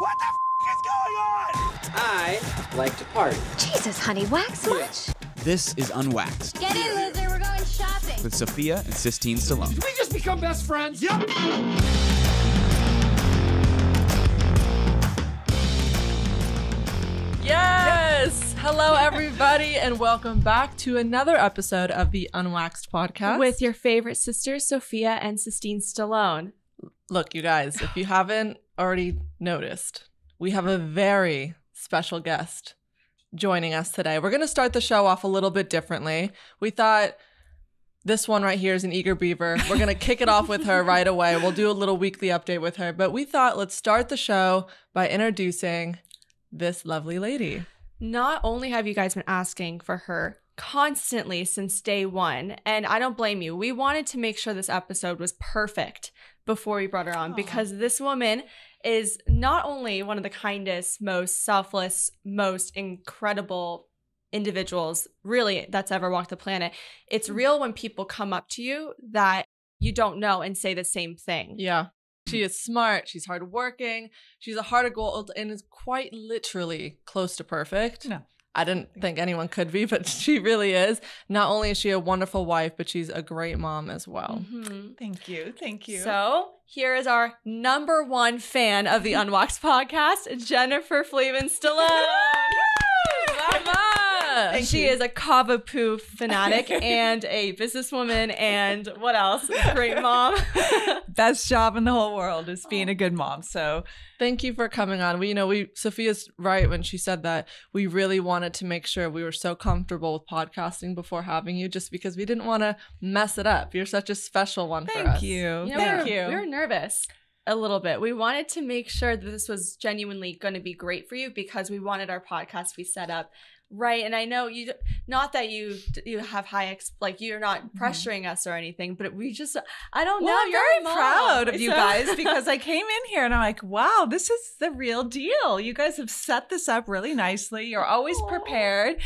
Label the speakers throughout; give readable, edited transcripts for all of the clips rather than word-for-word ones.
Speaker 1: What the is going on?
Speaker 2: I like to party.
Speaker 3: Jesus, honey, wax much?
Speaker 1: This is Unwaxed
Speaker 3: Get in, loser, we're going shopping.
Speaker 1: with Sophia and Sistine Stallone.
Speaker 4: We just become best friends. Yep.
Speaker 5: Yes! Hello, everybody, and welcome back to another episode of the Unwaxed podcast.
Speaker 6: With your favorite sisters, Sophia and Sistine Stallone.
Speaker 5: Look, you guys, if you haven't already noticed, we have a very special guest joining us today. We're going to start the show off a little bit differently. We thought this one right here is an eager beaver. We're going to kick it off with her right away. We'll do a little weekly update with her. But we thought let's start the show by introducing this lovely lady.
Speaker 6: Not only have you guys been asking for her constantly since day one, and I don't blame you. We wanted to make sure this episode was perfect before we brought her on because this woman is not only one of the kindest, most selfless, most incredible individuals really that's ever walked the planet. It's real when people come up to you that you don't know and say the same thing.
Speaker 5: Yeah. She is smart. She's hardworking. She's a heart of gold and is quite literally close to perfect.
Speaker 7: No.
Speaker 5: I didn't think anyone could be, but she really is. Not only is she a wonderful wife, but she's a great mom as well.
Speaker 6: Mm-hmm.
Speaker 7: Thank you. Thank you.
Speaker 6: So here is our number one fan of the Unwaxed podcast, Jennifer Flavin Stallone.
Speaker 5: Mama!
Speaker 6: She is a Cavapoo fanatic and a businesswoman and what else? Great mom.
Speaker 7: Best job in the whole world is being a good mom. So
Speaker 5: Thank you for coming on. Sophia's right when she said that we really wanted to make sure we were so comfortable with podcasting before having you, just because we didn't want to mess it up. You're such a special one for us.
Speaker 7: thank you. Thank you.
Speaker 6: We were nervous a little bit. We wanted to make sure that this was genuinely going to be great for you because we wanted our podcast to be set up right. And I know you, not that you have high, you're not pressuring us or anything, but we just, I don't know.
Speaker 7: Well, I'm
Speaker 6: You're
Speaker 7: very
Speaker 6: a mom.
Speaker 7: proud of you
Speaker 6: So-
Speaker 7: guys because I came in here and I'm like, wow, this is the real deal. You guys have set this up really nicely. You're always prepared.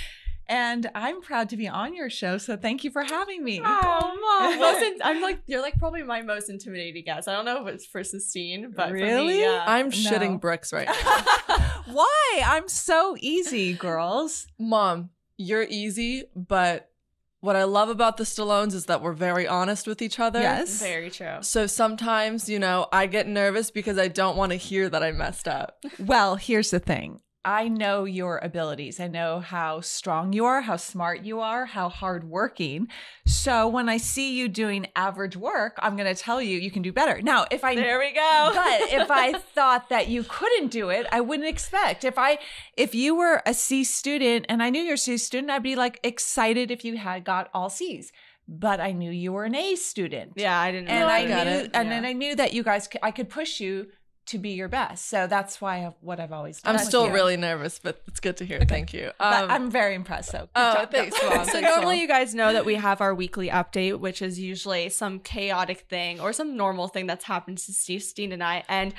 Speaker 7: And I'm proud to be on your show. So thank you for having me.
Speaker 6: Oh, Mom. You're like probably my most intimidating guest. I don't know if it's for Sistine, but for
Speaker 7: Really?
Speaker 6: me, yeah.
Speaker 5: I'm
Speaker 7: No.
Speaker 5: shitting bricks right now.
Speaker 7: Why? I'm so easy, girls.
Speaker 5: Mom, you're easy, but what I love about the Stallones is that we're very honest with each other.
Speaker 7: Yes.
Speaker 6: Very true.
Speaker 5: So sometimes, I get nervous because I don't want to hear that I messed up.
Speaker 7: Well, here's the thing. I know your abilities. I know how strong you are, how smart you are, how hardworking. So when I see you doing average work, I'm going to tell you you can do better. Now,
Speaker 6: There we go.
Speaker 7: but if I thought that you couldn't do it, I wouldn't expect. If you were a C student and I knew you're a C student, I'd be like excited if you had got all C's. But I knew you were an A student.
Speaker 6: Yeah, I didn't
Speaker 7: And
Speaker 6: know.
Speaker 7: I
Speaker 5: got
Speaker 7: knew,
Speaker 5: it.
Speaker 7: and then I knew that you guys, I could push you to be your best. So that's why what I've always done.
Speaker 5: I'm
Speaker 7: with
Speaker 5: still
Speaker 7: you.
Speaker 5: really nervous, but it's good to hear. Thank you.
Speaker 7: But I'm very impressed. So good job.
Speaker 5: Thanks, Mom.
Speaker 6: So
Speaker 5: Thanks,
Speaker 6: normally
Speaker 5: Mom.
Speaker 6: you guys know that we have our weekly update, which is usually some chaotic thing or some normal thing that's happened to Sistine and I. And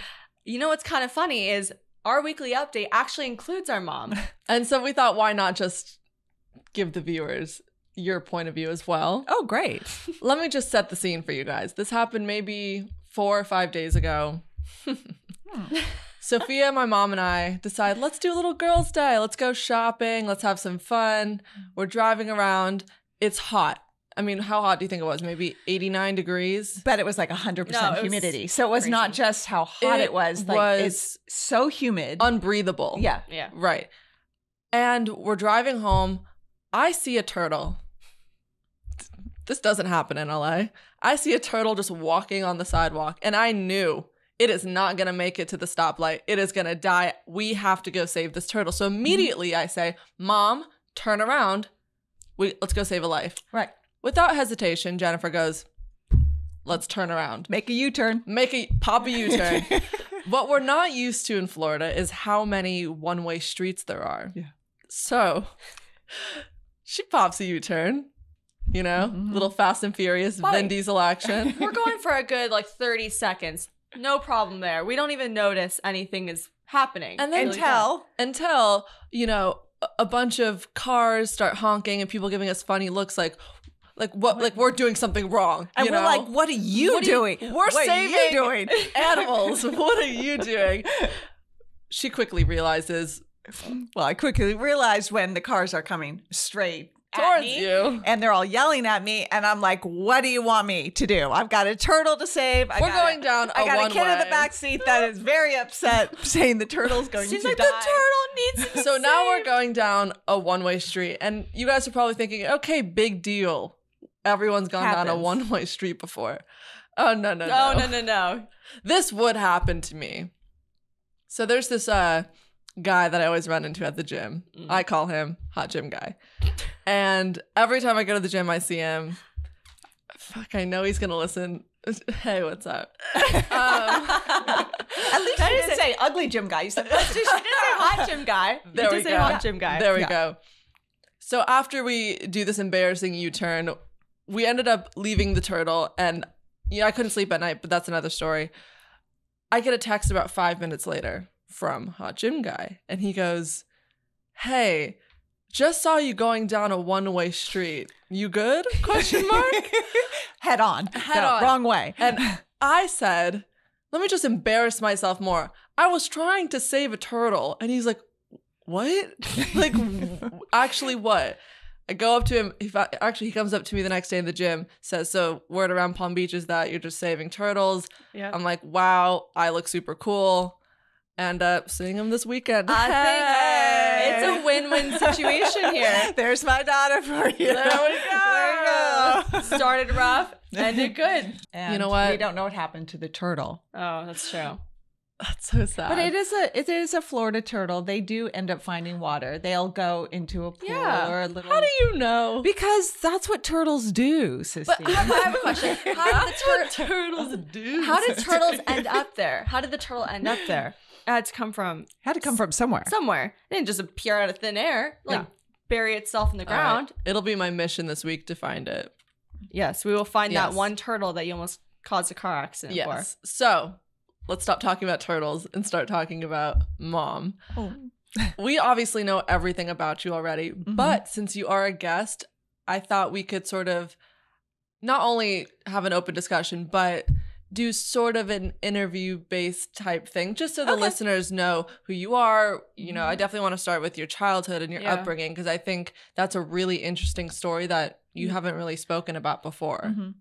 Speaker 6: you know what's kind of funny is our weekly update actually includes our mom.
Speaker 5: And so we thought, why not just give the viewers your point of view as well?
Speaker 7: Oh, great.
Speaker 5: Let me just set the scene for you guys. This happened maybe 4 or 5 days ago. Sophia, my mom, and I decide, let's do a little girls' day. Let's go shopping. Let's have some fun. We're driving around. It's hot. I mean, how hot do you think it was? Maybe 89 degrees?
Speaker 7: But it was like 100%
Speaker 6: No, it was
Speaker 7: humidity. So it was not
Speaker 6: crazy.
Speaker 7: just how hot it was. Like, it's so humid.
Speaker 5: Unbreathable.
Speaker 7: Yeah.
Speaker 6: Yeah.
Speaker 5: Right. And we're driving home. I see a turtle. This doesn't happen in LA. I see a turtle just walking on the sidewalk, and I knew it is not going to make it to the stoplight. It is going to die. We have to go save this turtle. So immediately I say, Mom, turn around. Let's go save a life.
Speaker 7: Right.
Speaker 5: Without hesitation, Jennifer goes, let's turn around.
Speaker 7: Make a U-turn.
Speaker 5: Pop a U-turn. What we're not used to in Florida is how many one-way streets there are.
Speaker 7: Yeah.
Speaker 5: So she pops a U-turn, little Fast and Furious, Vin Diesel action.
Speaker 6: We're going for a good 30 seconds. No problem there. We don't even notice anything is happening.
Speaker 5: And then until, a bunch of cars start honking and people giving us funny looks like we're doing something wrong.
Speaker 7: And we're like, what are you doing?
Speaker 5: We're
Speaker 7: What are
Speaker 5: saving
Speaker 7: you doing?
Speaker 5: animals. What are you doing? she quickly realizes
Speaker 7: Well, I quickly realized when the cars are coming straight at
Speaker 5: towards
Speaker 7: me,
Speaker 5: you.
Speaker 7: and they're all yelling at me, and I'm like, what do you want me to do? I've got a turtle to save.
Speaker 5: We're going down
Speaker 7: I
Speaker 5: a
Speaker 7: got a kid in the
Speaker 5: one-way.
Speaker 7: back seat that is very upset, saying the turtle's going
Speaker 6: Seems
Speaker 7: to
Speaker 6: like
Speaker 7: die.
Speaker 6: the turtle needs
Speaker 5: So now we're going down a one-way street, and you guys are probably thinking, okay, big deal. Everyone's gone down a
Speaker 7: Happens.
Speaker 5: one-way street before. Oh, no.
Speaker 6: No.
Speaker 5: This would happen to me. So there's this guy that I always run into at the gym. I call him Hot Gym Guy. And every time I go to the gym, I see him. Fuck, I know he's going to listen. Hey, what's up?
Speaker 7: At least you didn't say ugly gym guy. You said
Speaker 6: She did say hot gym guy.
Speaker 5: There
Speaker 6: You
Speaker 5: we
Speaker 6: did say
Speaker 5: go.
Speaker 6: hot gym guy.
Speaker 5: There we go. So after we do this embarrassing U-turn, we ended up leaving the turtle, and I couldn't sleep at night, but that's another story. I get a text about 5 minutes later from Hot Gym Guy, and he goes, "Hey, just saw you going down a one-way street. You good?" Question mark.
Speaker 7: head on.
Speaker 5: Head
Speaker 7: No,
Speaker 5: on.
Speaker 7: Wrong way.
Speaker 5: And I said, "Let me just embarrass myself more. I was trying to save a turtle." And he's like, "What? Like, actually what?" I go up to him. He comes up to me the next day in the gym, says, "So word around Palm Beach is that you're just saving turtles."
Speaker 6: Yeah.
Speaker 5: I'm like, "Wow, I look super cool." And seeing him this weekend.
Speaker 6: I
Speaker 5: Hey!
Speaker 6: think it's a win-win situation here.
Speaker 7: There's my daughter for you.
Speaker 5: There we go.
Speaker 7: There you go.
Speaker 6: Started rough, ended good.
Speaker 7: And
Speaker 5: You know what?
Speaker 7: We don't know what happened to the turtle.
Speaker 6: Oh, that's true.
Speaker 5: That's so sad.
Speaker 7: But it is a Florida turtle. They do end up finding water. They'll go into a pool
Speaker 6: Yeah.
Speaker 7: or a little.
Speaker 5: How do you know?
Speaker 7: Because that's what turtles do, Sistine.
Speaker 6: But I have a question. How did the
Speaker 5: turtles do?
Speaker 6: How did turtles end up there? How did the turtle end up there? It had to come from
Speaker 7: Had to come from somewhere.
Speaker 6: somewhere. It didn't just appear out of thin air, like
Speaker 7: Yeah.
Speaker 6: bury itself in the
Speaker 5: All right.
Speaker 6: ground.
Speaker 5: It'll be my mission this week to find it.
Speaker 6: Yes, we will find that
Speaker 5: Yes.
Speaker 6: one turtle that you almost caused a car accident
Speaker 5: Yes. So let's stop talking about turtles and start talking about Mom.
Speaker 7: Oh.
Speaker 5: We obviously know everything about you already, but since you are a guest, I thought we could sort of not only have an open discussion, but do sort of an interview-based type thing, just so the listeners know who you are. You know, I definitely want to start with your childhood and your
Speaker 6: Yeah.
Speaker 5: upbringing, because I think that's a really interesting story that you haven't really spoken about before.
Speaker 7: Mhm.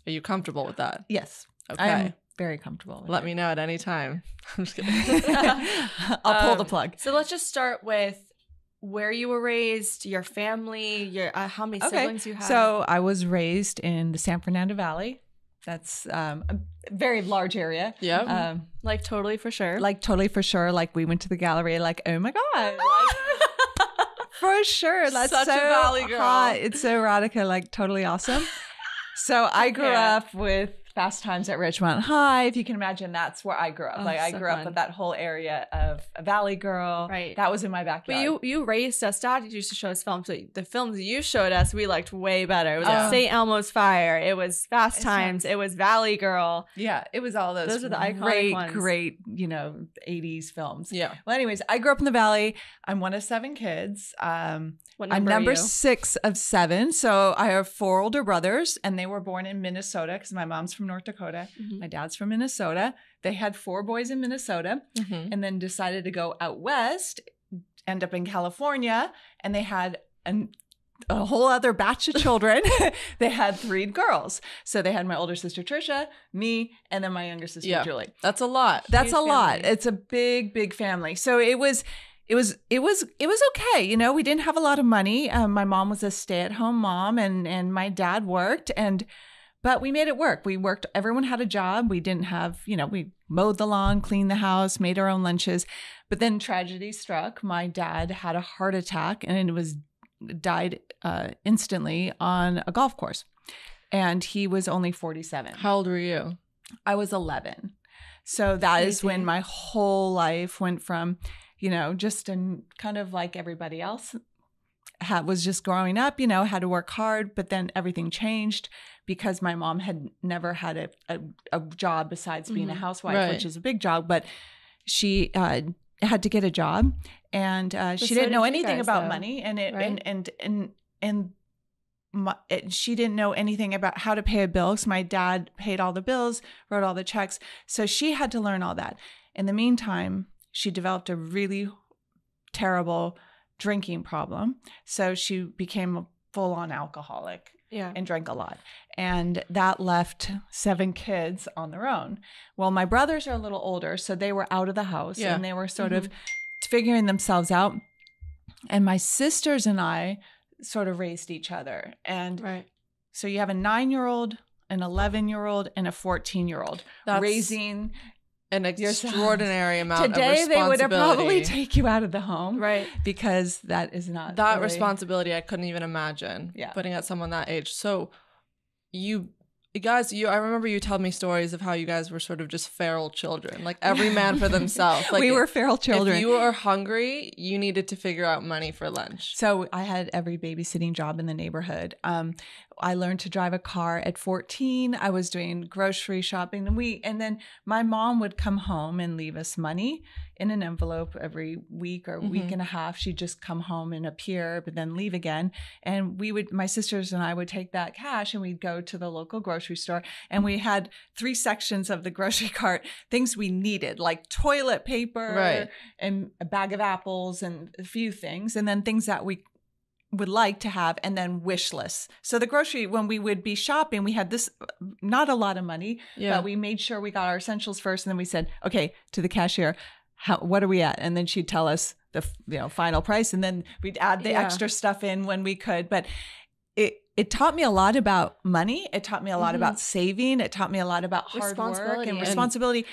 Speaker 5: Are you comfortable with that?
Speaker 7: Yes.
Speaker 5: Okay.
Speaker 7: I am very comfortable with
Speaker 5: Let
Speaker 7: it.
Speaker 5: me know at any time. I'm just kidding.
Speaker 7: I'll pull the plug.
Speaker 6: So let's just start with where you were raised, your family, your how many siblings you have.
Speaker 7: So I was raised in the San Fernando Valley. That's a very large area.
Speaker 5: Yeah.
Speaker 6: like totally for sure.
Speaker 7: Like totally for sure. Like we went to the gallery. Like, oh my god. For sure. That's
Speaker 5: Such a
Speaker 7: so
Speaker 5: Valley girl.
Speaker 7: hot. It's so erotica. Like totally awesome. So I grew up with Fast Times at Ridgemont High. If you can imagine, that's where I grew up.
Speaker 6: Oh,
Speaker 7: Like I
Speaker 6: so
Speaker 7: grew up
Speaker 6: fun.
Speaker 7: with that whole area of a Valley girl.
Speaker 6: Right.
Speaker 7: That was in my backyard.
Speaker 6: But you raised us. Dad used to show us films. But the films you showed us, we liked way better. It was like St. Elmo's Fire. It was Fast Times. It was Valley Girl.
Speaker 7: Yeah, it was all those.
Speaker 6: Those are the iconic ones.
Speaker 7: Great, 80s films.
Speaker 5: Yeah.
Speaker 7: Well, anyways, I grew up in the Valley. I'm one of 7 kids.
Speaker 6: What
Speaker 7: I'm
Speaker 6: number
Speaker 7: number
Speaker 6: are you?
Speaker 7: 6 of 7. So I have 4 older brothers, and they were born in Minnesota because my mom's from North Dakota.
Speaker 6: Mhm.
Speaker 7: My dad's from Minnesota. They had 4 boys in Minnesota
Speaker 5: Mhm.
Speaker 7: and then decided to go out west, end up in California, and they had a whole other batch of children. They had 3 girls. So they had my older sister Trisha, me, and then my younger sister
Speaker 5: Yeah.
Speaker 7: Julie.
Speaker 5: That's a lot.
Speaker 7: That's
Speaker 6: Huge
Speaker 7: a lot.
Speaker 6: family.
Speaker 7: It's a big family. So it was okay. We didn't have a lot of money. My mom was a stay-at-home mom, and my dad worked, but we made it work. We worked. Everyone had a job. We didn't have, we mowed the lawn, cleaned the house, made our own lunches. But then tragedy struck. My dad had a heart attack and died instantly on a golf course. And he was only 47.
Speaker 5: How old were you?
Speaker 7: I was 11. So that is when my whole life went from, just kind of like everybody else was just growing up, had to work hard, but then everything changed because my mom had never had a job besides being a housewife,
Speaker 5: Right.
Speaker 7: which is a big job, but she had to get a job, and she
Speaker 6: so
Speaker 7: didn't know
Speaker 6: did you
Speaker 7: anything
Speaker 6: guys,
Speaker 7: about
Speaker 6: though,
Speaker 7: money, and
Speaker 6: right?
Speaker 7: she didn't know anything about how to pay a bill. So my dad paid all the bills, wrote all the checks. So she had to learn all that. In the meantime, she developed a really terrible drinking problem. So she became a full-on alcoholic.
Speaker 6: Yeah.
Speaker 7: And drank a lot. And that left 7 kids on their own. Well, my brothers are a little older, so they were out of the house and they were sort of figuring themselves out. And my sisters and I sort of raised each other. And so you have a 9-year-old, an 11-year-old, and a 14-year-old raising
Speaker 5: an extraordinary amount of
Speaker 7: Today
Speaker 5: responsibility.
Speaker 7: they would have probably take you out of the home.
Speaker 6: Right.
Speaker 7: Because that is not
Speaker 5: that
Speaker 7: really...
Speaker 5: responsibility I couldn't even imagine putting at someone that age. So you guys, I remember you telling me stories of how you guys were sort of just feral children, like every man for themselves. Like
Speaker 7: we were feral children.
Speaker 5: If you were hungry, you needed to figure out money for lunch.
Speaker 7: So I had every babysitting job in the neighborhood. I learned to drive a car at 14. I was doing grocery shopping, and then my mom would come home and leave us money in an envelope every week or week and a half. She'd just come home and appear, but then leave again. And my sisters and I would take that cash and we'd go to the local grocery store. And we had 3 sections of the grocery cart, things we needed, like toilet paper and a bag of apples and a few things. And then things that we would like to have, and then wish lists. So the grocery, when we would be shopping, we had this, not a lot of money, but we made sure we got our essentials first. And then we said, okay, to the cashier, what are we at? And then she'd tell us the final price. And then we'd add the extra stuff in when we could. But it taught me a lot about money. It taught me a lot about saving. It taught me a lot about hard work and responsibility.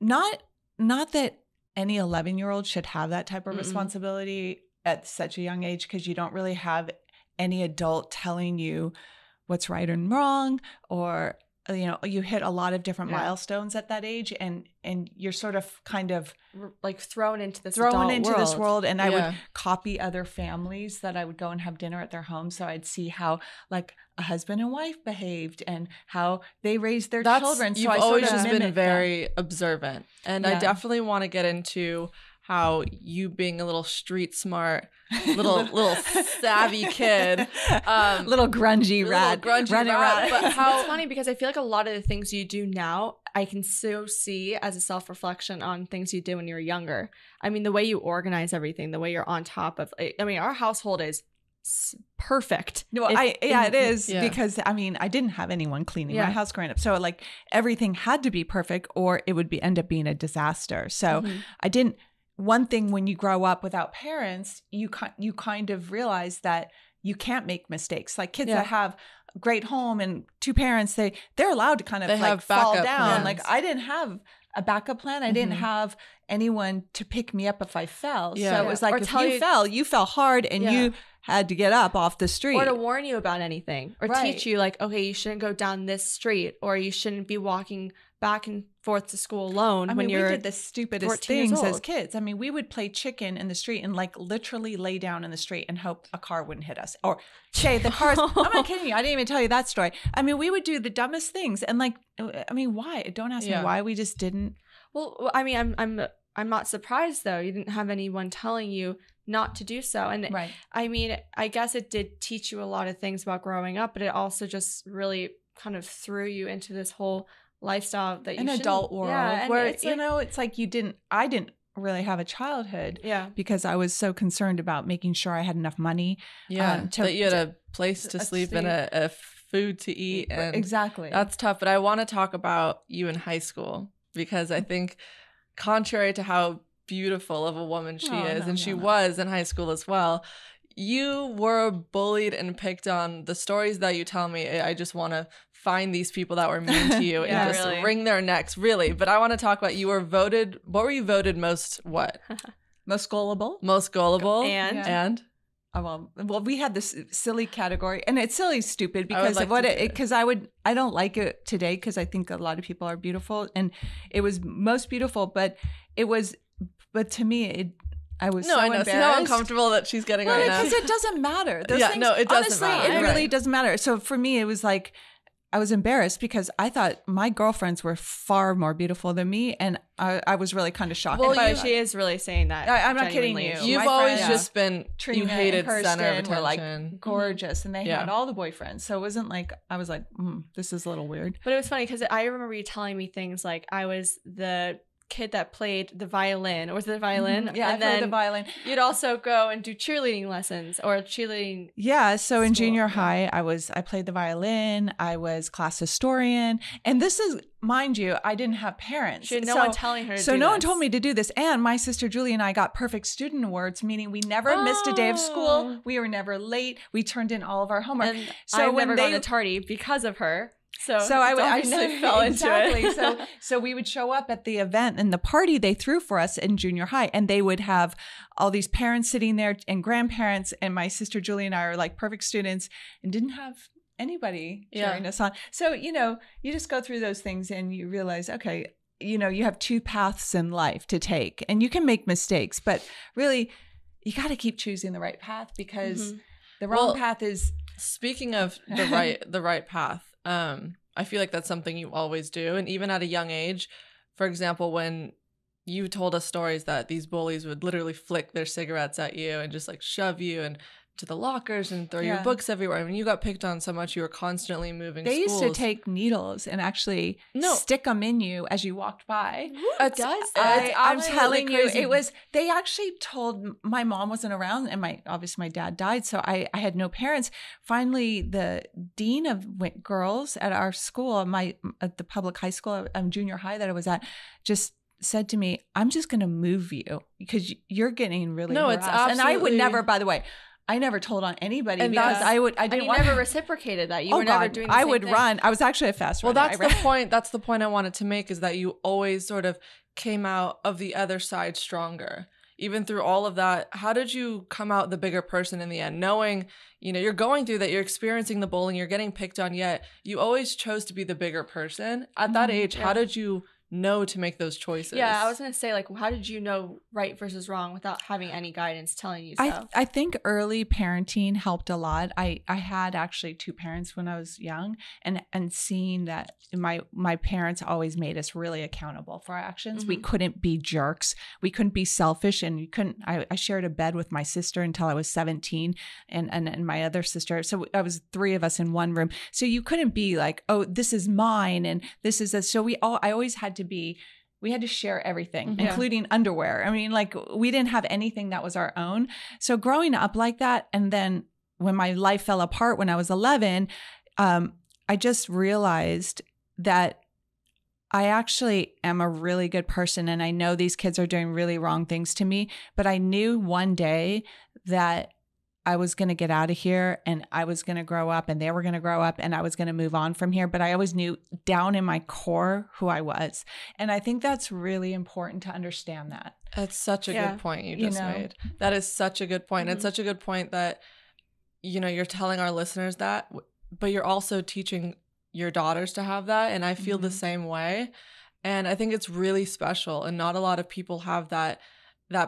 Speaker 7: Not that any 11-year-old should have that type of responsibility at such a young age, because you don't really have any adult telling you what's right and wrong, or you hit a lot of different milestones at that age, and you're sort of kind of
Speaker 6: like thrown into this
Speaker 7: world. And I would copy other families that I would go and have dinner at their home, so I'd see how like a husband and wife behaved and how they raised their children. So
Speaker 5: you've
Speaker 7: I
Speaker 5: always
Speaker 7: sort of
Speaker 5: just been very observant, and I definitely want to get into how you being a little street smart, little savvy kid,
Speaker 7: little grungy rat, running around.
Speaker 6: But how it's funny, because I feel like a lot of the things you do now, I can so see as a self-reflection on things you did when you were younger. I mean, the way you organize everything, the way you're on top of. I mean, our household is perfect.
Speaker 7: No, it is because I mean, I didn't have anyone cleaning my house growing up, so like everything had to be perfect, or it would end up being a disaster. So I didn't. One thing, when you grow up without parents, you kind of realize that you can't make mistakes. Like kids that have a great home and 2 parents, they're allowed to kind of like fall down.
Speaker 5: Plans.
Speaker 7: Like I didn't have a backup plan. I didn't have anyone to pick me up if I fell. So it was like, or if you fell hard and you had to get up off the street.
Speaker 6: Or to warn you about anything. Or teach you like, okay, you shouldn't go down this street, or you shouldn't be walking back and forth to school alone. We did the stupidest things as kids. I mean, we would play chicken in the street and like literally lay down in the street and hope a car wouldn't hit us. Or Shay, the cars, I'm not kidding you, I didn't even tell you that story. I mean, we would do the dumbest things, and like, I mean, why? Don't ask me why. We just didn't. Well, I mean, I'm not surprised though. You didn't have anyone telling you not to do so. And I mean, I guess it did teach you a lot of things about growing up, but it also just really kind of threw you into this whole lifestyle that you
Speaker 7: an adult world where it's like, it's like I didn't really have a childhood because I was so concerned about making sure I had enough money
Speaker 5: that you had a place to sleep and a food to eat, and that's tough. But I want to talk about you in high school, because I think contrary to how beautiful of a woman she is, she was in high school as well, you were bullied and picked on. The stories that you tell me, I just want to find these people that were mean to you and just wring their necks, really. But I want to talk about, you were voted, what were you voted most,
Speaker 7: most gullible?
Speaker 5: Most gullible.
Speaker 7: And? Oh, well, we had this silly category, and it's silly, stupid, because of what I don't like it today, because I think a lot of people are beautiful, and it was most beautiful, but to me, I was so embarrassed. See how
Speaker 5: uncomfortable that she's getting right now?
Speaker 7: Because it doesn't matter. Those things,
Speaker 5: it doesn't matter.
Speaker 7: It really doesn't matter. So for me, it was like, I was embarrassed because I thought my girlfriends were far more beautiful than me, and I was really kind of shocked.
Speaker 6: Well, she is really saying that.
Speaker 7: I'm not kidding you.
Speaker 5: You've always just been,
Speaker 7: Trina,
Speaker 5: you hated center of attention.
Speaker 7: Were like gorgeous, and they had all the boyfriends. So it wasn't like, I was like, this is a little weird.
Speaker 6: But it was funny because I remember you telling me things like I was the kid that played the violin, or was it the violin?
Speaker 7: Yeah,
Speaker 6: and
Speaker 7: I played
Speaker 6: then
Speaker 7: the violin.
Speaker 6: you'd also go and do cheerleading lessons or cheerleading.
Speaker 7: Yeah, so in
Speaker 6: School,
Speaker 7: junior
Speaker 6: yeah.
Speaker 7: high, I played the violin. I was class historian, and this is, mind you, I didn't have parents.
Speaker 6: She had no one telling her to
Speaker 7: So
Speaker 6: do
Speaker 7: no one
Speaker 6: this.
Speaker 7: told me to do this. And my sister Julie and I got perfect student awards, meaning we never missed a day of school. We were never late. We turned in all of our homework.
Speaker 6: And
Speaker 7: so
Speaker 6: I've
Speaker 7: when
Speaker 6: never
Speaker 7: they
Speaker 6: gone to tardy because of her. So
Speaker 7: I
Speaker 6: obviously fell into
Speaker 7: exactly.
Speaker 6: it.
Speaker 7: So we would show up at the event and the party they threw for us in junior high, and they would have all these parents sitting there and grandparents, and my sister Julie and I are like perfect students and didn't have anybody cheering us on. So, you know, you just go through those things and you realize, okay, you know, you have two paths in life to take, and you can make mistakes, but really you got to keep choosing the right path, because the wrong path is.
Speaker 5: Speaking of the right path, I feel like that's something you always do. And even at a young age, for example, when you told us stories that these bullies would literally flick their cigarettes at you and just like shove you and to the lockers and throw your books everywhere. I mean, you got picked on so much, you were constantly moving
Speaker 7: They
Speaker 5: schools.
Speaker 7: used to take needles and actually stick them in you as you walked by.
Speaker 6: Who does that?
Speaker 7: I'm
Speaker 5: absolutely
Speaker 7: telling you,
Speaker 5: crazy.
Speaker 7: it was, they actually told, my mom wasn't around, and obviously my dad died. So I had no parents. Finally, the dean of girls at our school, at the public high school, junior high that I was at, just said to me, I'm just going to move you because you're getting really harassed.
Speaker 5: it's absolutely.
Speaker 7: And I would never, by the way, I never told on anybody,
Speaker 5: And
Speaker 7: because I
Speaker 6: And
Speaker 7: didn't
Speaker 6: you
Speaker 7: want
Speaker 6: never reciprocated that. You were never doing the
Speaker 7: I
Speaker 6: same
Speaker 7: would
Speaker 6: thing.
Speaker 7: run. I was actually a fast
Speaker 5: Well,
Speaker 7: runner.
Speaker 5: that's
Speaker 7: I ran.
Speaker 5: the point. That's the point I wanted to make, is that you always sort of came out of the other side stronger. Even through all of that, how did you come out the bigger person in the end? Knowing, you know, you're going through that, you're experiencing the bullying, you're getting picked on, yet you always chose to be the bigger person. At that age, how did you know to make those choices?
Speaker 6: Yeah, I was going to say, like, how did you know right versus wrong without having any guidance telling you so?
Speaker 7: I think early parenting helped a lot. I had actually two parents when I was young, and seeing that my parents always made us really accountable for our actions. We couldn't be jerks. We couldn't be selfish, and you couldn't. I shared a bed with my sister until I was 17, and my other sister. So I was three of us in one room. So you couldn't be like, oh, this is mine and this is a. So I always had we had to share everything, including underwear. I mean, like, we didn't have anything that was our own. So growing up like that, and then when my life fell apart when I was 11, I just realized that I actually am a really good person, and I know these kids are doing really wrong things to me, but I knew one day that I was going to get out of here, and I was going to grow up, and they were going to grow up, and I was going to move on from here. But I always knew down in my core who I was. And I think that's really important to understand that.
Speaker 5: That's such a good point you just made. That is such a good point. It's such a good point that, you know, you're telling our listeners that, but you're also teaching your daughters to have that. And I feel the same way. And I think it's really special. And not a lot of people have that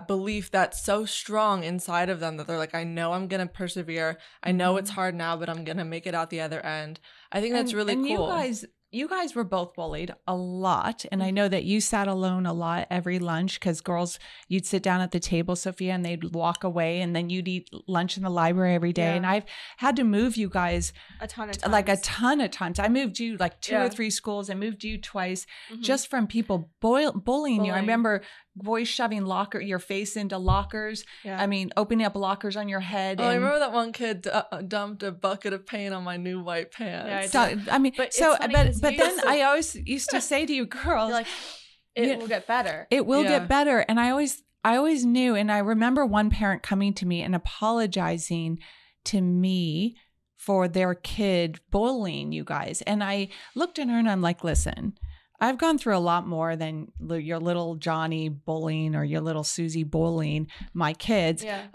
Speaker 5: belief that's so strong inside of them, that they're like, I know I'm going to persevere. I know it's hard now, but I'm going to make it out the other end. I think that's really cool.
Speaker 7: You guys were both bullied a lot. And I know that you sat alone a lot every lunch, because girls, you'd sit down at the table, Sophia, and they'd walk away, and then you'd eat lunch in the library every day. Yeah. And I've had to move you guys
Speaker 6: a ton of times.
Speaker 7: Like a ton of times. I moved you like two or three schools. I moved you twice just from people bullying you. I remember boys shoving your face into lockers. Yeah. I mean, opening up lockers on your head.
Speaker 5: Oh, I remember that one kid dumped a bucket of paint on my new white pants.
Speaker 6: Yeah,
Speaker 7: but then I always used to say to you girls,
Speaker 6: like, it will get better.
Speaker 7: It will get better. And I always knew. And I remember one parent coming to me and apologizing to me for their kid bullying you guys. And I looked at her and I'm like, listen, I've gone through a lot more than your little Johnny bullying or your little Susie bullying my kids. Yeah.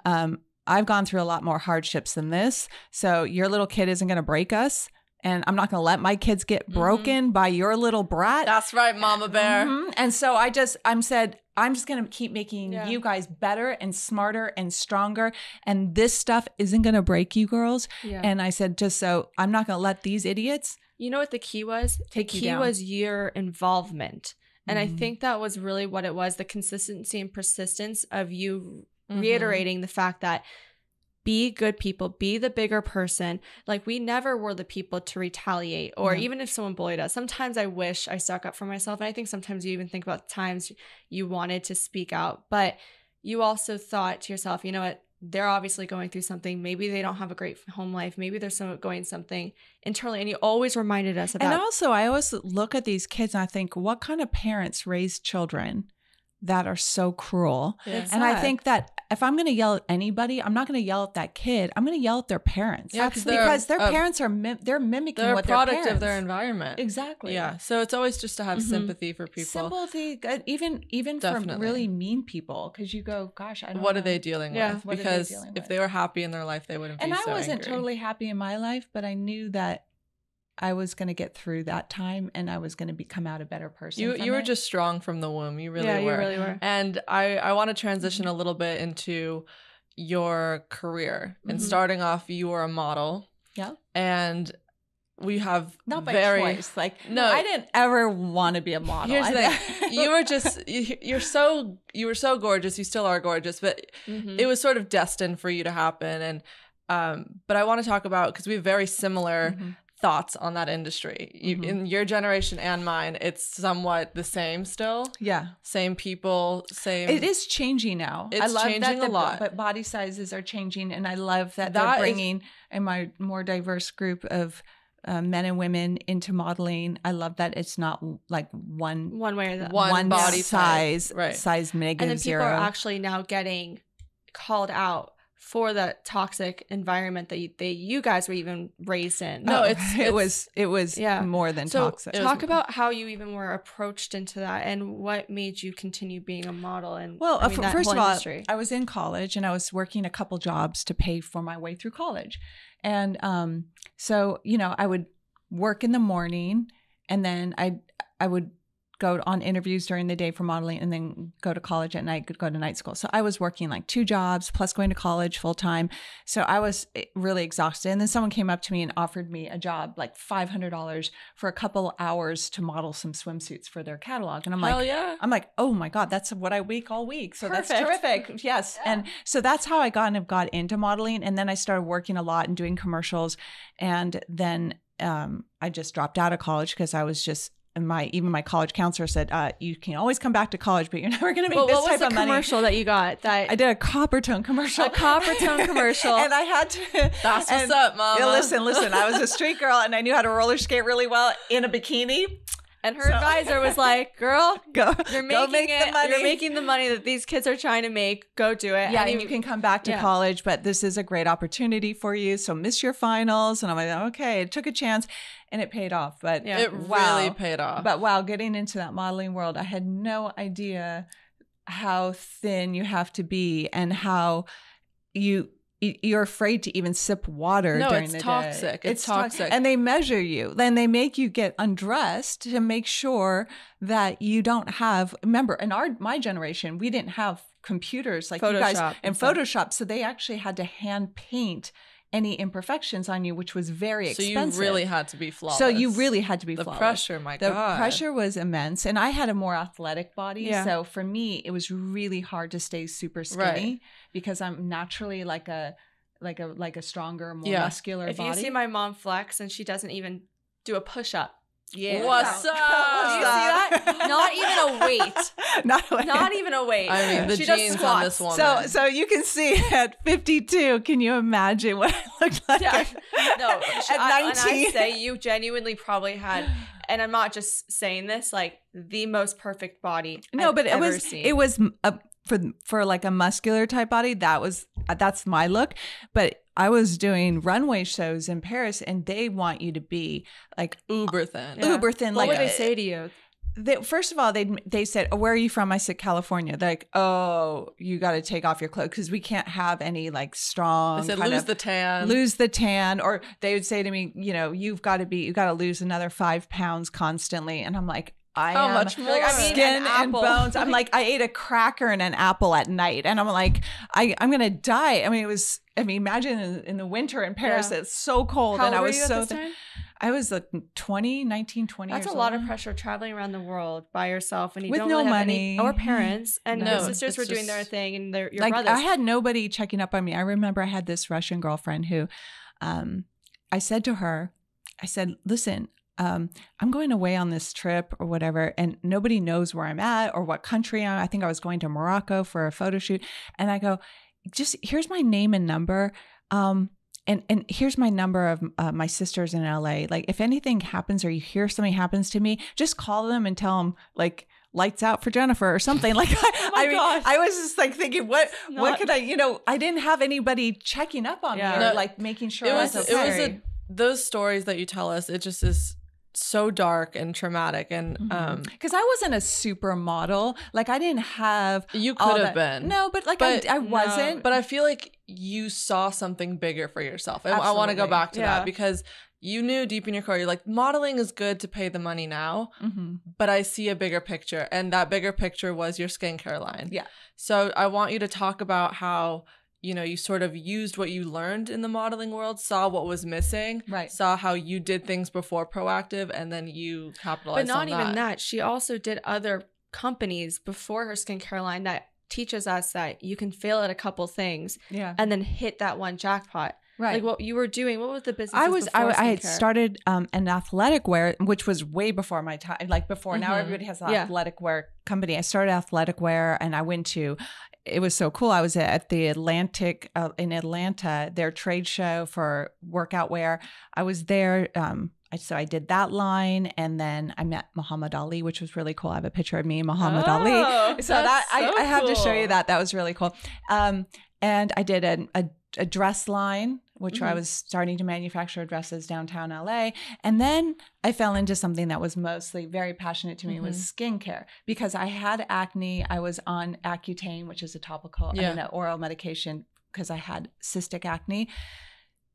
Speaker 7: I've gone through a lot more hardships than this. So your little kid isn't going to break us. And I'm not going to let my kids get broken by your little brat.
Speaker 5: That's right, Mama Bear.
Speaker 7: And so I'm just going to keep making you guys better and smarter and stronger. And this stuff isn't going to break you girls. Yeah. And I said, just so I'm not going to let these idiots.
Speaker 6: You know what the key was? The key was your involvement. And I think that was really what it was, the consistency and persistence of you reiterating the fact that be good people, be the bigger person. Like, we never were the people to retaliate, or even if someone bullied us. Sometimes I wish I stuck up for myself. And I think sometimes you even think about times you wanted to speak out, but you also thought to yourself, you know what? They're obviously going through something. Maybe they don't have a great home life. Maybe they're going something internally. And you always reminded us of that.
Speaker 7: And also, I always look at these kids and I think, what kind of parents raise children that are so cruel?
Speaker 5: Yeah.
Speaker 7: And I think that if I'm going to yell at anybody, I'm not going to yell at that kid. I'm going to yell at their parents.
Speaker 5: Yeah,
Speaker 7: because their parents are they're mimicking
Speaker 5: they're
Speaker 7: what
Speaker 5: a product
Speaker 7: their parents.
Speaker 5: of their environment.
Speaker 7: Exactly.
Speaker 5: Yeah. So it's always just to have sympathy for people.
Speaker 7: Sympathy, even for
Speaker 5: Definitely.
Speaker 7: really mean people, because you go, gosh, I don't
Speaker 5: What
Speaker 7: know.
Speaker 5: are they dealing
Speaker 6: Yeah.
Speaker 5: with?
Speaker 7: What are they
Speaker 5: Because
Speaker 7: dealing
Speaker 5: if
Speaker 7: with?
Speaker 5: they were happy in their life, they wouldn't be
Speaker 7: And
Speaker 5: so
Speaker 7: I wasn't
Speaker 5: angry.
Speaker 7: totally happy in my life, but I knew that I was going to get through that time and I was going to come out a better person.
Speaker 5: You were just strong from the womb. You really were.
Speaker 6: you really were.
Speaker 5: And I want to transition a little bit into your career. And starting off, you were a model.
Speaker 7: Yeah.
Speaker 5: And we have
Speaker 7: not by
Speaker 5: very
Speaker 7: choice. Like,
Speaker 5: No.
Speaker 7: I didn't ever want to be a model.
Speaker 5: Here's the thing. You were just you were so gorgeous. You still are gorgeous, but it was sort of destined for you to happen. And but I want to talk about, because we have very similar thoughts on that industry. In your generation and mine, it's somewhat the same still.
Speaker 7: Yeah.
Speaker 5: Same people, same.
Speaker 7: It is changing now.
Speaker 5: It's
Speaker 7: I love
Speaker 5: changing
Speaker 7: that
Speaker 5: a lot.
Speaker 7: But body sizes are changing, and I love that
Speaker 5: That
Speaker 7: they're
Speaker 5: is-
Speaker 7: bringing a more diverse group of men and women into modeling. I love that it's not like one
Speaker 6: way or the
Speaker 5: One body type.
Speaker 7: size,
Speaker 5: Right.
Speaker 7: size negative
Speaker 6: And then people
Speaker 7: zero.
Speaker 6: are actually now getting called out for the toxic environment that you guys were even raised in.
Speaker 5: No,
Speaker 7: it was
Speaker 6: Yeah.
Speaker 7: more than
Speaker 6: So
Speaker 7: toxic.
Speaker 6: talk about how you even were approached into that, and what made you continue being a model. And
Speaker 7: Well,
Speaker 6: I mean, that
Speaker 7: first
Speaker 6: whole
Speaker 7: of all,
Speaker 6: industry.
Speaker 7: I was in college and I was working a couple jobs to pay for my way through college. And so, I would work in the morning, and then I would go on interviews during the day for modeling, and then go to college at night, go to night school. So I was working like 2 jobs plus going to college full time. So I was really exhausted. And then someone came up to me and offered me a job, like $500 for a couple hours to model some swimsuits for their catalog. And I'm
Speaker 5: Hell
Speaker 7: like,
Speaker 5: yeah.
Speaker 7: I'm like, oh my God, that's what I week all week. So that's
Speaker 6: Perfect.
Speaker 7: terrific. Yes. And so that's how I got into modeling. And then I started working a lot and doing commercials. And then I just dropped out of college because I was just, even my college counselor said, you can always come back to college, but you're never going to make this
Speaker 6: what was
Speaker 7: type
Speaker 6: the
Speaker 7: of money.
Speaker 6: commercial that you got? That
Speaker 7: I did a copper tone commercial.
Speaker 6: A copper tone commercial.
Speaker 7: And I had to.
Speaker 5: That's what's up, mama.
Speaker 7: Yeah, listen. I was a street girl and I knew how to roller skate really well in a bikini.
Speaker 6: And her advisor was like, "Girl,
Speaker 7: Go
Speaker 6: you're
Speaker 7: go
Speaker 6: making
Speaker 7: make the
Speaker 6: it.
Speaker 7: money.
Speaker 6: You're making the money that these kids are trying to make. Go do it.
Speaker 7: Yeah, and you can come back to
Speaker 6: Yeah.
Speaker 7: college, but this is a great opportunity for you. So miss your finals." And I'm like, okay, it took a chance and it paid off. But
Speaker 6: Yeah.
Speaker 5: It really paid off.
Speaker 7: But wow, getting into that modeling world, I had no idea how thin you have to be and how you're afraid to even sip water
Speaker 5: No,
Speaker 7: during
Speaker 5: it's
Speaker 7: the
Speaker 5: toxic.
Speaker 7: day.
Speaker 5: It's toxic.
Speaker 7: And they measure you. Then they make you get undressed to make sure that you don't have, remember, in my generation, we didn't have computers like you guys
Speaker 6: Photoshop
Speaker 7: and Photoshop. So they actually had to hand paint any imperfections on you, which was very
Speaker 5: So
Speaker 7: expensive.
Speaker 5: you really had to be flawless.
Speaker 7: So you really had to be
Speaker 5: the
Speaker 7: flawless.
Speaker 5: pressure, my
Speaker 7: The
Speaker 5: God.
Speaker 7: pressure was immense, and I had a more athletic body.
Speaker 6: Yeah.
Speaker 7: So for me, it was really hard to stay super skinny
Speaker 5: Right.
Speaker 7: because I'm naturally like a stronger, more
Speaker 5: Yeah.
Speaker 7: muscular
Speaker 6: If
Speaker 7: body.
Speaker 6: you see my mom flex and she doesn't even do a push up.
Speaker 7: yeah,
Speaker 5: What's up?
Speaker 6: Do you see that? Not even a weight. Not even a weight.
Speaker 5: I mean, the
Speaker 6: she does
Speaker 5: genes on
Speaker 6: squats.
Speaker 5: this woman.
Speaker 7: So you can see at 52, can you imagine what I looked like?
Speaker 6: Yeah. No,
Speaker 7: At
Speaker 6: and I
Speaker 7: 19.
Speaker 6: say you genuinely probably had, and I'm not just saying this, like the most perfect body.
Speaker 7: No,
Speaker 6: I've
Speaker 7: but
Speaker 6: ever seen.
Speaker 7: it was for like a muscular type body. That's my look. But I was doing runway shows in Paris, and they want you to be like
Speaker 5: uber thin.
Speaker 6: Yeah.
Speaker 7: uber thin.
Speaker 6: What
Speaker 7: Like
Speaker 6: would they say to you?
Speaker 7: first of all, they said, "Oh, where are you from?" I said, "California." They're like, "Oh, you got to take off your clothes because we can't have any like strong."
Speaker 5: They said
Speaker 7: kind
Speaker 5: lose
Speaker 7: of-
Speaker 5: the tan.
Speaker 7: lose the tan. Or they would say to me, you got to lose another 5 pounds constantly. And I'm like,
Speaker 5: How
Speaker 7: am
Speaker 5: much more?
Speaker 6: Like, I mean,
Speaker 7: skin
Speaker 6: an
Speaker 7: and
Speaker 6: apple.
Speaker 7: bones. I'm like, I ate a cracker and an apple at night, and I'm like, I'm gonna die. I mean, imagine in the winter in Paris,
Speaker 6: Yeah.
Speaker 7: it's so cold,
Speaker 6: How
Speaker 7: and I
Speaker 6: old were
Speaker 7: was
Speaker 6: you at
Speaker 7: so
Speaker 6: this time?
Speaker 7: I was like 20
Speaker 6: That's a
Speaker 7: years
Speaker 6: lot
Speaker 7: old.
Speaker 6: of pressure traveling around the world by yourself and you
Speaker 7: With
Speaker 6: don't
Speaker 7: no
Speaker 6: really have
Speaker 7: money.
Speaker 6: any, or parents. And
Speaker 5: No,
Speaker 6: the sisters
Speaker 5: it's
Speaker 6: were doing
Speaker 5: just-
Speaker 6: their thing and your
Speaker 7: Like
Speaker 6: brothers.
Speaker 7: I had nobody checking up on me. I remember I had this Russian girlfriend who I said to her, I said, listen, I'm going away on this trip or whatever, and nobody knows where I'm at or what country I'm. I think I was going to Morocco for a photo shoot. And I go, just here's my name and number. And here's my number of my sisters in LA. Like if anything happens or you hear something happens to me, just call them and tell them like lights out for Jennifer or something. Like I mean,
Speaker 6: gosh.
Speaker 7: I was just like thinking, what
Speaker 6: Not-
Speaker 7: could I didn't have anybody checking up on
Speaker 6: Yeah.
Speaker 7: me or
Speaker 5: No,
Speaker 7: like making sure
Speaker 5: It
Speaker 7: I
Speaker 5: was
Speaker 7: was
Speaker 5: it
Speaker 7: okay.
Speaker 5: was those stories that you tell us. It just is so dark and traumatic, and
Speaker 7: Because I wasn't a supermodel. Like I didn't have
Speaker 5: you
Speaker 7: all
Speaker 5: could have
Speaker 7: that-
Speaker 5: been.
Speaker 7: No, but like
Speaker 5: But-
Speaker 7: I wasn't.
Speaker 5: But I feel like you saw something bigger for yourself. And I want to go
Speaker 7: Absolutely.
Speaker 5: back to
Speaker 6: Yeah.
Speaker 5: that because you knew deep in your core, you're like, modeling is good to pay the money now,
Speaker 7: Mhm.
Speaker 5: but I see a bigger picture. And that bigger picture was your skincare line.
Speaker 7: Yeah.
Speaker 5: So I want you to talk about how, you sort of used what you learned in the modeling world, saw what was missing,
Speaker 7: Right.
Speaker 5: saw how you did things before proactive, and then you capitalized
Speaker 6: But not
Speaker 5: on
Speaker 6: even that. She also did other companies before her skincare line that teaches us that you can fail at a couple things
Speaker 7: Yeah.
Speaker 6: and then hit that one jackpot.
Speaker 7: Right.
Speaker 6: Like what you were doing. What was the business?
Speaker 7: I had started an athletic wear, which was way before my time. Like before now,
Speaker 5: Mhm.
Speaker 7: everybody has an
Speaker 6: Yeah.
Speaker 7: athletic wear company. I started athletic wear, and I went to. It was so cool. I was at the Atlantic in Atlanta, their trade show for workout wear. I was there. So I did that line, and then I met Muhammad Ali, which was really cool. I have a picture of me and Muhammad Ali. So that I have to show you that. That was really cool. And I did a dress line, which I was starting to manufacture dresses downtown LA. And then I fell into something that was mostly very passionate to me was skincare because I had acne. I was on Accutane, which is a topical, an oral medication because I had cystic acne.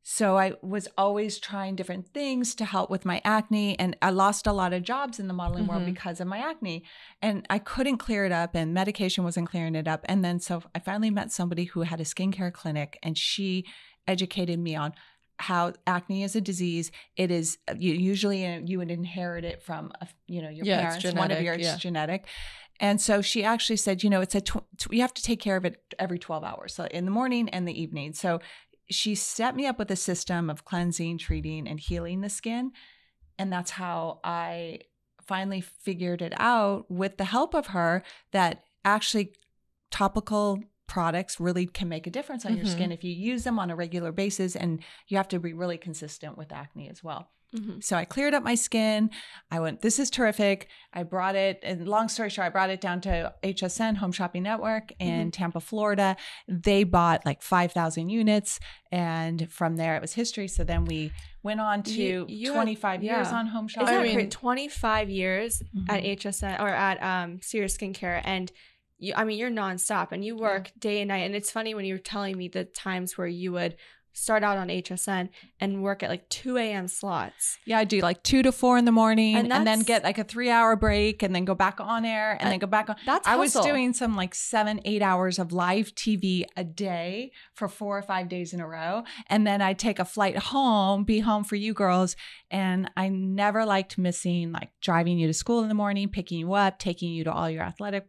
Speaker 7: So I was always trying different things to help with my acne. And I lost a lot of jobs in the modeling world because of my acne. And I couldn't clear it up and medication wasn't clearing it up. And then so I finally met somebody who had a skincare clinic and she educated me on how acne is a disease. It is usually you would inherit it from your parents. One of yours is genetic. And so she actually said, it's you have to take care of it every 12 hours, so in the morning and the evening. So she set me up with a system of cleansing, treating, and healing the skin. And that's how I finally figured it out with the help of her that actually topical products really can make a difference on your skin if you use them on a regular basis, and you have to be really consistent with acne as well. So I cleared up my skin. I went, this is terrific. I brought it, and long story short, I brought it down to HSN, Home Shopping Network in Tampa, Florida. They bought like 5,000 units. And from there, it was history. So then we went on to 25 years on Home Shopping.
Speaker 6: Is that great? 25 years at HSN or at Serious Skincare. And you're nonstop and you work day and night. And it's funny when you were telling me the times where you would start out on HSN and work at like 2 a.m. slots.
Speaker 7: Yeah, I do like 2 to 4 in the morning and then
Speaker 6: that's-
Speaker 7: get like a 3-hour break and then go back on air and then go back on.
Speaker 6: That's
Speaker 7: I was
Speaker 6: hustle.
Speaker 7: doing some like 7-8 hours of live TV a day for 4 or 5 days in a row. And then I'd take a flight home, be home for you girls. And I never liked missing like driving you to school in the morning, picking you up, taking you to all your athletic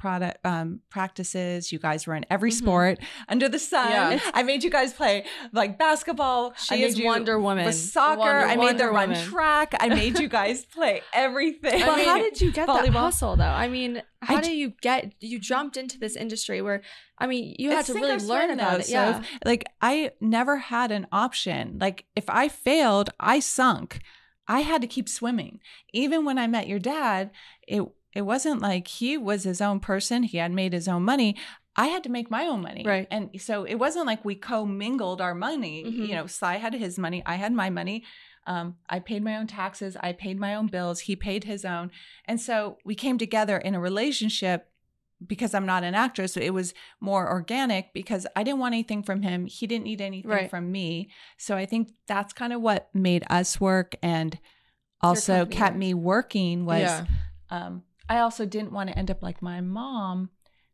Speaker 7: practices. You guys were in every sport under the sun.
Speaker 5: Yeah.
Speaker 7: I made you guys play like basketball.
Speaker 6: She
Speaker 7: I
Speaker 6: is
Speaker 7: made you
Speaker 6: Wonder Woman.
Speaker 7: with soccer. I made them
Speaker 6: Wonder
Speaker 7: run
Speaker 6: Woman.
Speaker 7: track. I made you guys play everything.
Speaker 6: But how did you get that
Speaker 7: volleyball.
Speaker 6: hustle though? I mean, how did you jumped into this industry where, you had
Speaker 7: It's
Speaker 6: to
Speaker 7: sink or
Speaker 6: really learn
Speaker 7: swim,
Speaker 6: about
Speaker 7: though.
Speaker 6: it.
Speaker 7: So,
Speaker 6: Yeah.
Speaker 7: like, I never had an option. Like, if I failed, I sunk. I had to keep swimming. Even when I met your dad, it wasn't like he was his own person. He had made his own money. I had to make my own money.
Speaker 6: Right.
Speaker 7: And so it wasn't like we commingled our money. Sly had his money. I had my money. I paid my own taxes. I paid my own bills. He paid his own. And so we came together in a relationship because I'm not an actress. So it was more organic because I didn't want anything from him. He didn't need anything from me. So I think that's kind of what made us work and also kept me working was I also didn't want to end up like my mom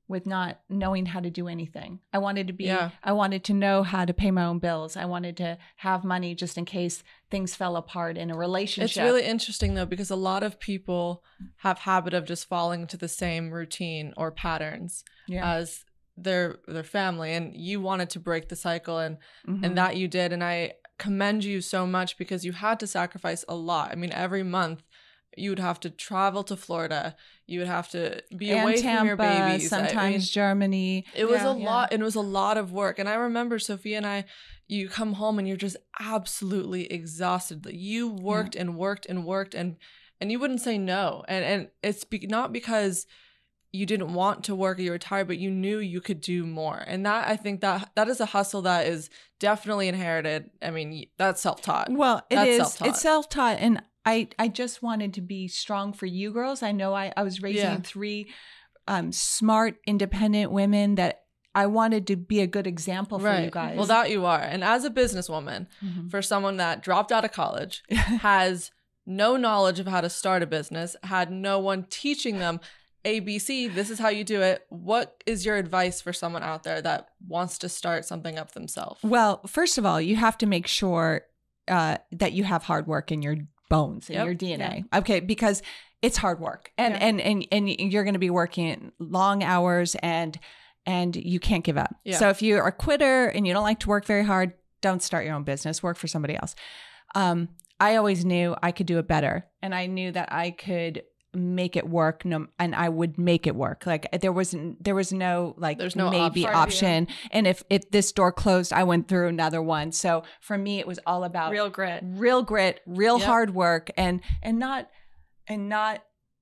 Speaker 7: with not knowing how to do anything. I wanted to be,
Speaker 5: Yeah.
Speaker 7: I wanted to know how to pay my own bills. I wanted to have money just in case things fell apart in a relationship.
Speaker 5: It's really interesting though, because a lot of people have habit of just falling into the same routine or patterns as their family, and you wanted to break the cycle, and that you did, and I commend you so much because you had to sacrifice a lot. I mean, every month you would have to travel to Florida. You would have to be
Speaker 7: and
Speaker 5: away
Speaker 7: Tampa,
Speaker 5: from your babies.
Speaker 7: sometimes Germany.
Speaker 5: It was a lot, and it was a lot of work. And I remember Sophia and I, you come home and you're just absolutely exhausted. You worked and worked and worked, and you wouldn't say no. And it's not because you didn't want to work or you were tired, but you knew you could do more. And that, I think that is a hustle that is definitely inherited. I mean, that's self-taught.
Speaker 7: Well,
Speaker 5: That's
Speaker 7: is.
Speaker 5: self-taught.
Speaker 7: It's self-taught. And I just wanted to be strong for you girls. I know I was raising 3 smart, independent women that I wanted to be a good example for you guys.
Speaker 5: Well, that you are. And as a businesswoman, for someone that dropped out of college, has no knowledge of how to start a business, had no one teaching them ABC, this is how you do it. What is your advice for someone out there that wants to start something up themselves?
Speaker 7: Well, first of all, you have to make sure that you have hard work in your bones, in your DNA. Okay, because it's hard work, and you're going to be working long hours, and you can't give up. So if you're a quitter and you don't like to work very hard, don't start your own business. Work for somebody else. I always knew I could do it better, and I knew that I could make it work, and I would make it work. Like there was no like
Speaker 5: there's no
Speaker 7: maybe option. And if this door closed, I went through another one. So for me, it was all about
Speaker 6: real grit,
Speaker 7: real hard work, and not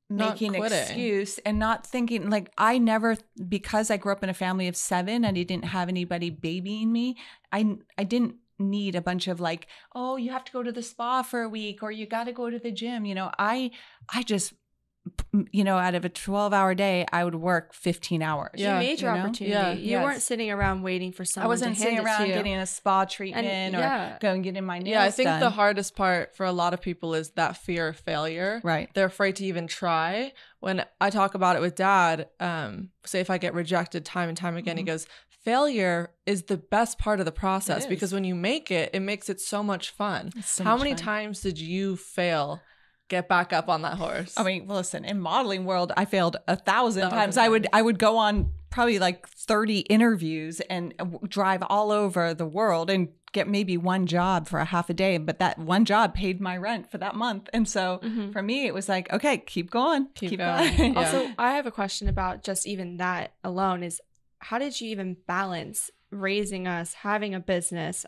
Speaker 7: making an excuse and not thinking like I never, because I grew up in a family of 7 and I didn't have anybody babying me. I didn't need a bunch of like, oh, you have to go to the spa for a week or you got to go to the gym. You know, I just, you know, out of a 12-hour day, I would work 15 hours.
Speaker 6: You made your opportunity.
Speaker 5: Yeah.
Speaker 6: You weren't sitting around waiting for someone.
Speaker 7: I wasn't
Speaker 6: to hand
Speaker 7: sitting
Speaker 6: it
Speaker 7: around
Speaker 6: to you.
Speaker 7: getting a spa treatment or going getting my nails
Speaker 5: Yeah, I think
Speaker 7: done.
Speaker 5: the hardest part for a lot of people is that fear of failure.
Speaker 7: Right.
Speaker 5: They're afraid to even try. When I talk about it with Dad, say if I get rejected time and time again, he goes, failure is the best part of the process because when you make it, it makes it so much fun. How many times did you fail? Get back up on that horse.
Speaker 7: I mean, well, listen, in modeling world, I failed 1,000 times. I would go on probably like 30 interviews and drive all over the world and get maybe one job for a half a day. But that one job paid my rent for that month. And so for me, it was like, okay, keep going. Keep going.
Speaker 6: Also, I have a question about just even that alone is how did you even balance raising us, having a business,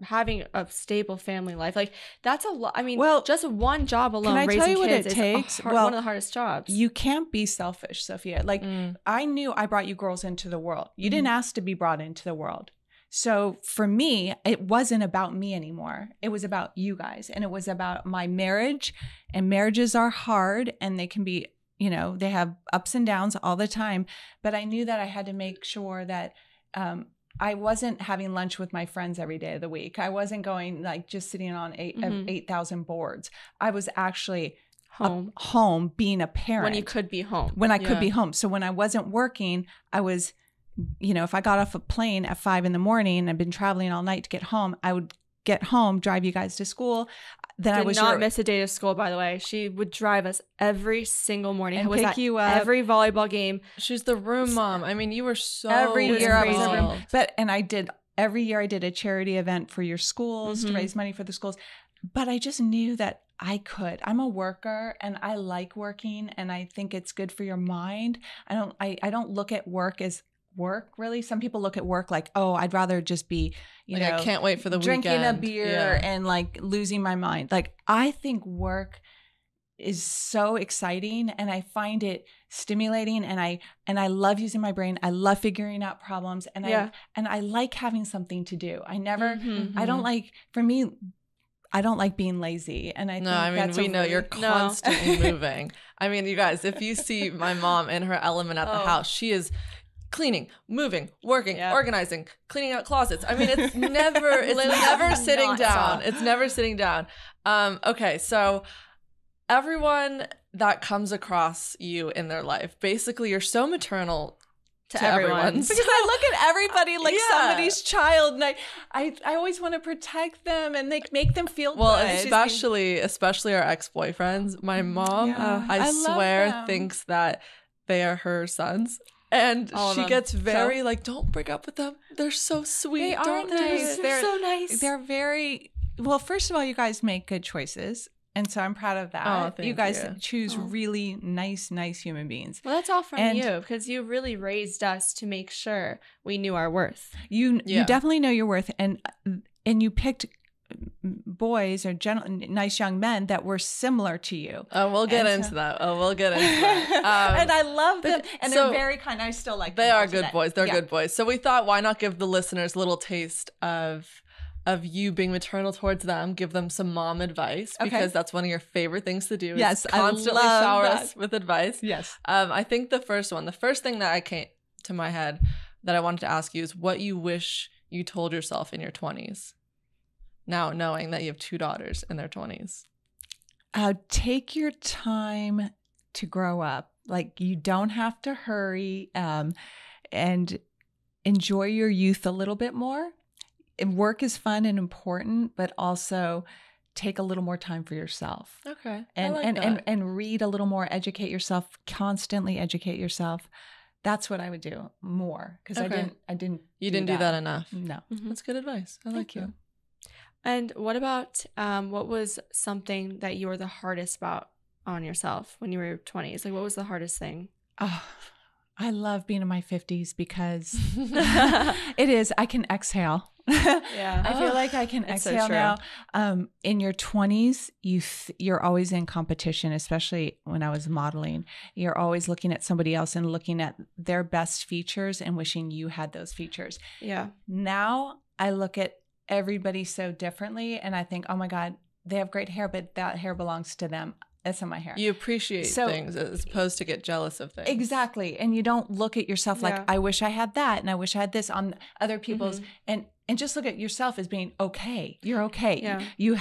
Speaker 6: having a stable family life? Like that's a lot. I mean,
Speaker 7: well,
Speaker 6: just one job alone,
Speaker 7: can I
Speaker 6: raising
Speaker 7: tell you what
Speaker 6: kids
Speaker 7: it takes?
Speaker 6: is one of the hardest jobs.
Speaker 7: You can't be selfish, Sophia. Like I knew I brought you girls into the world. You didn't ask to be brought into the world. So for me, it wasn't about me anymore. It was about you guys. And it was about my marriage. And marriages are hard and they can be, you know, they have ups and downs all the time. But I knew that I had to make sure that I wasn't having lunch with my friends every day of the week. I wasn't going like just sitting on 8,000 boards. I was actually home being a parent.
Speaker 6: When you could be home.
Speaker 7: When I could be home. So when I wasn't working, I was, you know, if I got off a plane at 5 a.m. and I've been traveling all night to get home, I would get home, drive you guys to school. Then I was
Speaker 6: not miss a day of school, by the way. She would drive us every single morning.
Speaker 7: And
Speaker 6: was
Speaker 7: pick
Speaker 6: at
Speaker 7: you up.
Speaker 6: Every volleyball game.
Speaker 5: She's the room mom. I mean, you were so
Speaker 7: every year I was in the room.
Speaker 5: involved.
Speaker 7: But and I did every year I did a charity event for your schools to raise money for the schools. But I just knew that I could. I'm a worker and I like working and I think it's good for your mind. I don't look at work as work really. Some people look at work like, oh, I'd rather just be, you know,
Speaker 5: I can't wait for the
Speaker 7: drinking
Speaker 5: weekend.
Speaker 7: a beer and like losing my mind. Like I think work is so exciting and I find it stimulating and I love using my brain. I love figuring out problems and I like having something to do. I never I don't like, for me, I don't like being lazy. And I think
Speaker 5: we know you're constantly moving. I mean, you guys, if you see my mom in her element at the house, she is cleaning, moving, working, organizing, cleaning out closets. I mean, it's never sitting down. It's never sitting down. Okay, so everyone that comes across you in their life, basically you're so maternal
Speaker 6: to everyone.
Speaker 5: everyone's.
Speaker 7: Because I look at everybody like
Speaker 5: Yeah.
Speaker 7: somebody's child, and I always want to protect them and like make them feel
Speaker 5: Well,
Speaker 7: good.
Speaker 5: especially our ex-boyfriends. My mom,
Speaker 7: Yeah. I
Speaker 5: I
Speaker 7: love
Speaker 5: swear,
Speaker 7: them.
Speaker 5: thinks that they are her sons. And
Speaker 6: All of
Speaker 5: she
Speaker 6: them.
Speaker 5: gets very like, don't break up with them. They're so sweet.
Speaker 7: They are
Speaker 5: Don't do
Speaker 7: nice.
Speaker 5: it."
Speaker 7: They're
Speaker 6: so nice.
Speaker 7: They're very well. First of all, you guys make good choices, and so I'm proud of that.
Speaker 5: Oh, thank
Speaker 7: you guys
Speaker 5: you.
Speaker 7: choose really nice human beings.
Speaker 6: Well, that's all from
Speaker 7: And-
Speaker 6: you because you really raised us to make sure we knew our worth.
Speaker 7: You
Speaker 5: Yeah.
Speaker 7: definitely know your worth, and you picked boys or nice young men that were similar to you.
Speaker 5: Oh, we'll get
Speaker 7: And
Speaker 5: into that. Oh, we'll get into that.
Speaker 7: And I love them, and
Speaker 5: so-
Speaker 7: they're very kind. I still like them.
Speaker 5: They
Speaker 7: all
Speaker 5: are good
Speaker 7: today.
Speaker 5: boys. They're
Speaker 7: Yeah.
Speaker 5: good boys. So we thought, why not give the listeners a little taste of you being maternal towards them? Give them some mom advice
Speaker 7: Okay.
Speaker 5: because that's one of your favorite things to do.
Speaker 7: Yes,
Speaker 5: is
Speaker 7: I
Speaker 5: constantly
Speaker 7: love
Speaker 5: shower
Speaker 7: that.
Speaker 5: us with advice.
Speaker 7: Yes.
Speaker 5: I think the first thing that I came to my head that I wanted to ask you is what you wish you told yourself in your 20s. Now knowing that you have 2 daughters in their 20s.
Speaker 7: Take your time to grow up. Like you don't have to hurry, and enjoy your youth a little bit more. And work is fun and important, but also take a little more time for yourself.
Speaker 5: Okay.
Speaker 7: And read a little more, educate yourself, constantly educate yourself. That's what I would do more because
Speaker 5: Okay.
Speaker 7: I didn't
Speaker 5: You didn't do that enough.
Speaker 7: No.
Speaker 5: That's good advice. I like you.
Speaker 6: And what about what was something that you were the hardest about on yourself when you were 20s? Like, what was the hardest thing?
Speaker 7: Oh, I love being in my 50s because it is. I can exhale.
Speaker 6: Yeah.
Speaker 7: I feel like I can
Speaker 6: It's so
Speaker 7: exhale
Speaker 6: true.
Speaker 7: now. In your 20s, you're always in competition, especially when I was modeling. You're always looking at somebody else and looking at their best features and wishing you had those features.
Speaker 6: Yeah.
Speaker 7: Now I look at everybody so differently and I think, oh my God, they have great hair, but that hair belongs to them. That's not my hair.
Speaker 5: You appreciate things as opposed to get jealous of things.
Speaker 7: Exactly. And you don't look at yourself like,
Speaker 6: Yeah.
Speaker 7: I wish I had that and I wish I had this on other people's and just look at yourself as being okay. You're okay.
Speaker 6: Yeah.
Speaker 7: You're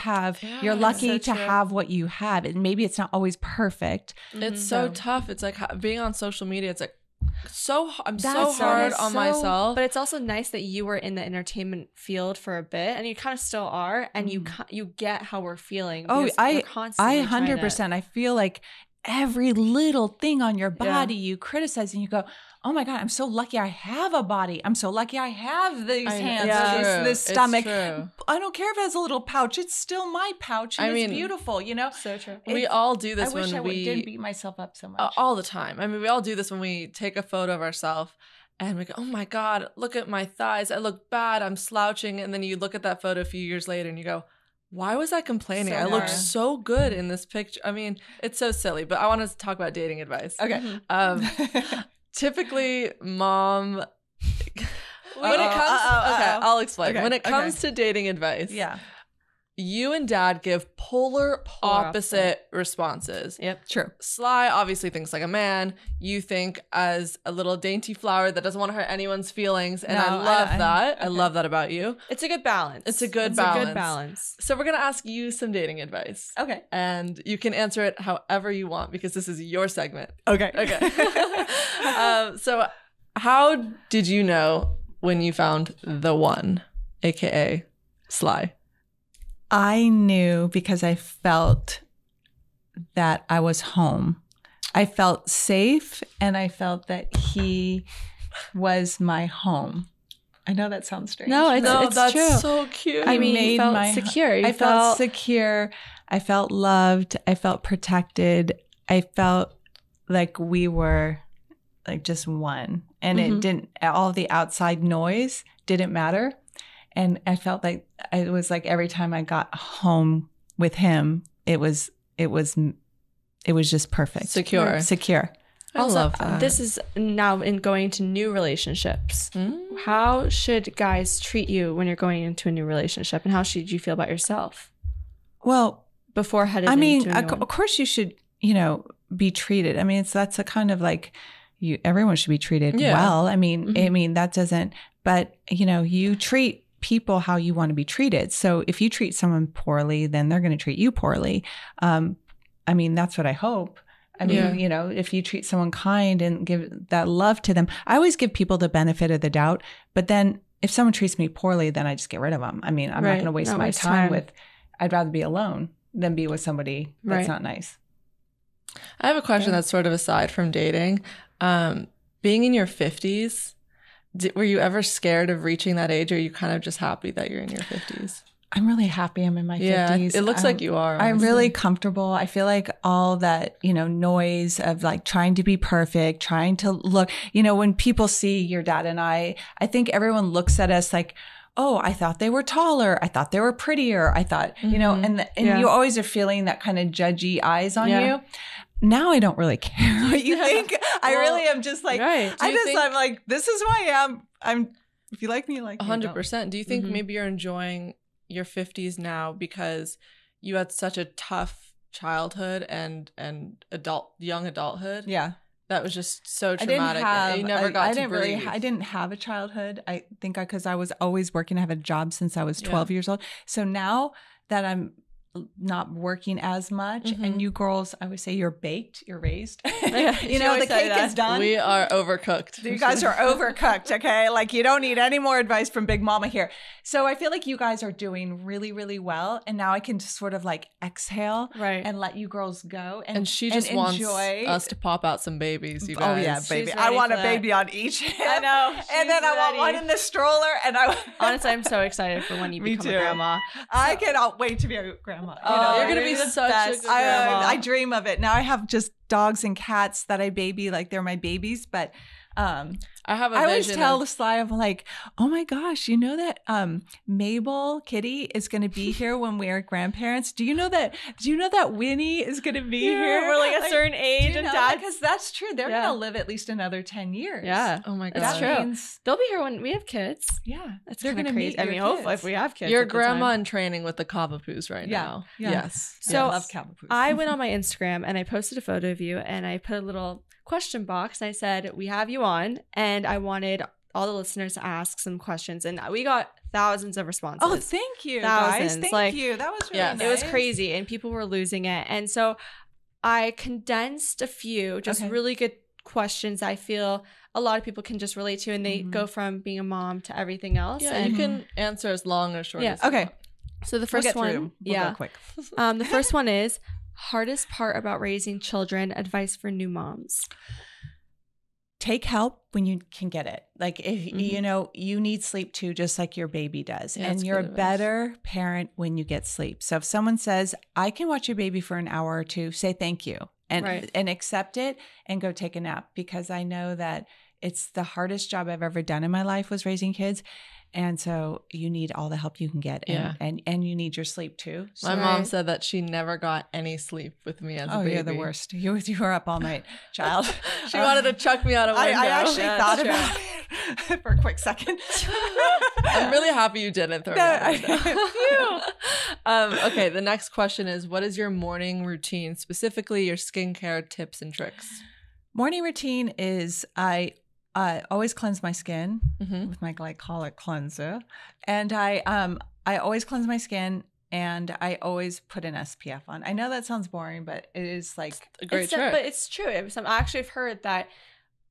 Speaker 6: Yeah,
Speaker 7: lucky
Speaker 6: so
Speaker 7: to
Speaker 6: true.
Speaker 7: have what you have. And maybe it's not always perfect.
Speaker 5: It's so
Speaker 7: So-
Speaker 5: tough. It's like being on social media. It's like I'm so
Speaker 7: That's
Speaker 5: hard
Speaker 7: so-
Speaker 5: on myself.
Speaker 6: But it's also nice that you were in the entertainment field for a bit, and you kind of still are, and you get how we're feeling.
Speaker 7: Oh,
Speaker 6: because
Speaker 7: I
Speaker 6: we're constantly trying to-
Speaker 7: 100%. I feel like every little thing on your body you criticize and you go, oh my God, I'm so lucky I have a body. I'm so lucky I have these hands,
Speaker 5: Yeah.
Speaker 7: this
Speaker 5: True.
Speaker 7: stomach.
Speaker 5: It's true.
Speaker 7: I don't care if it has a little pouch. It's still my pouch. And
Speaker 5: I mean,
Speaker 7: it's beautiful, you know?
Speaker 6: So true.
Speaker 5: We
Speaker 7: It's-
Speaker 5: all do this
Speaker 7: I wish
Speaker 5: when
Speaker 7: I
Speaker 5: we
Speaker 7: didn't beat myself up so much.
Speaker 5: all the time. I mean, we all do this when we take a photo of ourselves and we go, "Oh my God, look at my thighs. I look bad. I'm slouching." And then you look at that photo a few years later and you go, "Why was I complaining?
Speaker 6: So
Speaker 5: I look
Speaker 6: hard.
Speaker 5: so good in this picture." I mean, it's so silly. But I want to talk about dating advice.
Speaker 7: Okay.
Speaker 5: Typically, mom. When it comes,
Speaker 7: Uh-oh.
Speaker 5: okay, I'll explain.
Speaker 7: Okay,
Speaker 5: When it comes
Speaker 7: okay.
Speaker 5: to dating advice,
Speaker 7: Yeah.
Speaker 5: you and Dad give polar opposite responses.
Speaker 6: Yep.
Speaker 7: True.
Speaker 5: Sly obviously thinks like a man. You think as a little dainty flower that doesn't want to hurt anyone's feelings, and I
Speaker 7: No,
Speaker 5: love that. I
Speaker 7: okay.
Speaker 5: love that about you.
Speaker 6: It's a good balance.
Speaker 5: It's a good
Speaker 6: A
Speaker 5: balance.
Speaker 6: good balance.
Speaker 5: So we're gonna ask you some dating advice,
Speaker 7: Okay.
Speaker 5: and you can answer it however you want because this is your segment.
Speaker 7: Okay.
Speaker 5: Okay. So how did you know when you found the one, aka Sly?
Speaker 7: I knew because I felt that I was home. I felt safe and I felt that he was my home. I know that sounds strange.
Speaker 6: No, it's-
Speaker 5: No, that's
Speaker 6: true.
Speaker 5: so cute.
Speaker 6: I mean, you felt secure. You
Speaker 7: I felt secure. I felt loved. I felt protected. I felt like we were like just one. And it didn't, all the outside noise didn't matter. And I felt like it was like every time I got home with him, it was just perfect.
Speaker 5: Secure.
Speaker 7: Secure.
Speaker 5: I love that.
Speaker 6: This is now in going to new relationships.
Speaker 5: Mm.
Speaker 6: How should guys treat you when you're going into a new relationship, and how should you feel about yourself
Speaker 7: Well,
Speaker 6: before headed
Speaker 7: I mean,
Speaker 6: into a new one?
Speaker 7: of course you should, be treated. I mean, that's a kind of like everyone should be treated
Speaker 5: Yeah.
Speaker 7: well. I mean, that doesn't, but you treat people how you want to be treated. So if you treat someone poorly, then they're going to treat you poorly. I mean, that's what I hope. I mean,
Speaker 5: Yeah.
Speaker 7: you know, if you treat someone kind and give that love to them, I always give people the benefit of the doubt. But then if someone treats me poorly, then I just get rid of them. I mean, I'm not
Speaker 6: Right.
Speaker 7: going to waste
Speaker 6: Not
Speaker 7: my
Speaker 6: waste
Speaker 7: time
Speaker 6: time.
Speaker 7: with, I'd rather be alone than be with somebody that's
Speaker 6: Right.
Speaker 7: not nice.
Speaker 5: I have a question that's sort of aside from dating. Being in your 50s, were you ever scared of reaching that age, or are you kind of just happy that you're in your 50s?
Speaker 7: I'm really happy I'm in my 50s.
Speaker 5: It looks like you are.
Speaker 7: I'm
Speaker 5: honestly.
Speaker 7: really comfortable. I feel like all that, you know, noise of like trying to be perfect, trying to look, you know, when people see your dad and I think everyone looks at us like, oh, I thought they were taller. I thought they were prettier. I thought, you know, and
Speaker 6: Yeah.
Speaker 7: you always are feeling that kind of judgy eyes on
Speaker 6: Yeah.
Speaker 7: you. Now I don't really care what you think. I really am just like,
Speaker 6: Right.
Speaker 7: I'm like, this is who I am. If you like me, you like me.
Speaker 5: 100%. Do you think
Speaker 6: Mhm.
Speaker 5: maybe you're enjoying your 50s now because you had such a tough childhood and young adulthood?
Speaker 7: Yeah.
Speaker 5: That was just so traumatic. And you never got to breathe.
Speaker 7: I didn't have a childhood. I think because I was always working. I have a job since I was 12 years old. So now that I'm not working as much, and you girls, I would say you're baked, you're raised. You know, the cake is done.
Speaker 5: We are overcooked.
Speaker 7: You guys are overcooked, okay? Like you don't need any more advice from Big Mama here. So I feel like you guys are doing really, really well. And now I can just sort of like exhale
Speaker 6: Right.
Speaker 7: and let you girls go.
Speaker 5: And she just wants
Speaker 7: enjoy.
Speaker 5: us to pop out some babies, you
Speaker 7: Oh
Speaker 5: guys.
Speaker 7: yeah, baby.
Speaker 6: She's
Speaker 7: I
Speaker 6: ready
Speaker 7: want a
Speaker 6: for that.
Speaker 7: baby on each hip.
Speaker 6: I know.
Speaker 7: And then I want one in the stroller. And I
Speaker 6: Honestly, I'm so excited for when you
Speaker 7: Me
Speaker 6: become
Speaker 7: too.
Speaker 6: a grandma.
Speaker 7: I cannot wait to be a grandma. You
Speaker 6: Oh,
Speaker 7: know,
Speaker 5: you're gonna be
Speaker 6: the
Speaker 5: such
Speaker 6: best.
Speaker 5: a good grandma.
Speaker 7: I dream of it. Now I have just dogs and cats that I baby like they're my babies. But
Speaker 5: I have a
Speaker 7: I always
Speaker 5: vision
Speaker 7: tell
Speaker 5: of-
Speaker 7: Sly, I'm like, oh my gosh, you know that Mabel Kitty is going to be here when we're grandparents. Do you know that Winnie is going to be here?
Speaker 6: We're like a certain age, and dad.
Speaker 7: because that's true. They're
Speaker 6: Yeah.
Speaker 7: going to live at least another 10 years.
Speaker 6: Yeah.
Speaker 5: Oh my god.
Speaker 6: That's
Speaker 7: That
Speaker 6: true.
Speaker 7: means,
Speaker 6: They'll be here when we have kids.
Speaker 7: yeah,
Speaker 6: That's
Speaker 7: they're
Speaker 6: kind
Speaker 7: gonna
Speaker 6: of crazy.
Speaker 7: meet
Speaker 6: I
Speaker 7: your
Speaker 6: mean, hopefully, if
Speaker 7: kids.
Speaker 6: we have kids,
Speaker 5: You're
Speaker 6: at the time.
Speaker 5: grandma in training with the Cavapoos right
Speaker 7: Yeah.
Speaker 5: now.
Speaker 7: Yeah.
Speaker 5: Yes.
Speaker 6: So-
Speaker 7: I love Cavapoos.
Speaker 6: I went on my Instagram and I posted a photo of you, and I put a little question box, and I said, "We have you on," and I wanted all the listeners to ask some questions, and we got thousands of responses.
Speaker 7: Oh, thank you, guys.
Speaker 6: Thousands.
Speaker 7: Thank
Speaker 6: Like,
Speaker 7: you. That was really
Speaker 5: yes.
Speaker 7: nice.
Speaker 6: It was crazy, and people were losing it. And so I condensed a few just
Speaker 7: Okay.
Speaker 6: really good questions I feel a lot of people can just relate to, and they
Speaker 7: Mhm.
Speaker 6: go from being a mom to everything else.
Speaker 5: Yeah,
Speaker 6: and
Speaker 5: you can answer as long or short
Speaker 6: Yeah.
Speaker 5: as you
Speaker 7: Okay.
Speaker 5: want.
Speaker 6: so the
Speaker 7: We'll
Speaker 6: first
Speaker 7: get
Speaker 6: one,
Speaker 7: through. We'll
Speaker 6: yeah,
Speaker 7: go quick.
Speaker 6: the first one is hardest part about raising children. Advice for new moms.
Speaker 7: Take help when you can get it. Like if
Speaker 6: Mhm.
Speaker 7: you know, you need sleep too, just like your baby does.
Speaker 5: Yeah,
Speaker 7: and
Speaker 5: that's
Speaker 7: you're a
Speaker 5: good advice.
Speaker 7: better parent when you get sleep. So if someone says, I can watch your baby for an hour or two, say thank you and
Speaker 6: Right.
Speaker 7: and accept it and go take a nap, because I know that it's the hardest job I've ever done in my life was raising kids. And so you need all the help you can get.
Speaker 5: Yeah.
Speaker 7: And you need your sleep too. So
Speaker 5: My mom
Speaker 6: Right.
Speaker 5: said that she never got any sleep with me as a
Speaker 7: oh,
Speaker 5: baby.
Speaker 7: you're the worst. You were up all night, child.
Speaker 5: She wanted to chuck me out a window.
Speaker 7: I actually
Speaker 6: Yeah,
Speaker 7: thought
Speaker 6: that's
Speaker 7: about it for a quick second.
Speaker 5: I'm really happy you didn't throw me
Speaker 7: No,
Speaker 5: out a window. Okay, the next question is, what is your morning routine, specifically your skincare tips and tricks?
Speaker 7: Morning routine is I always cleanse my skin
Speaker 5: Mhm.
Speaker 7: with my glycolic cleanser, and I always cleanse my skin, and I always put an SPF on. I know that sounds boring, but it is like
Speaker 5: A great
Speaker 6: It's
Speaker 5: trick.
Speaker 6: but it's true. I actually have heard that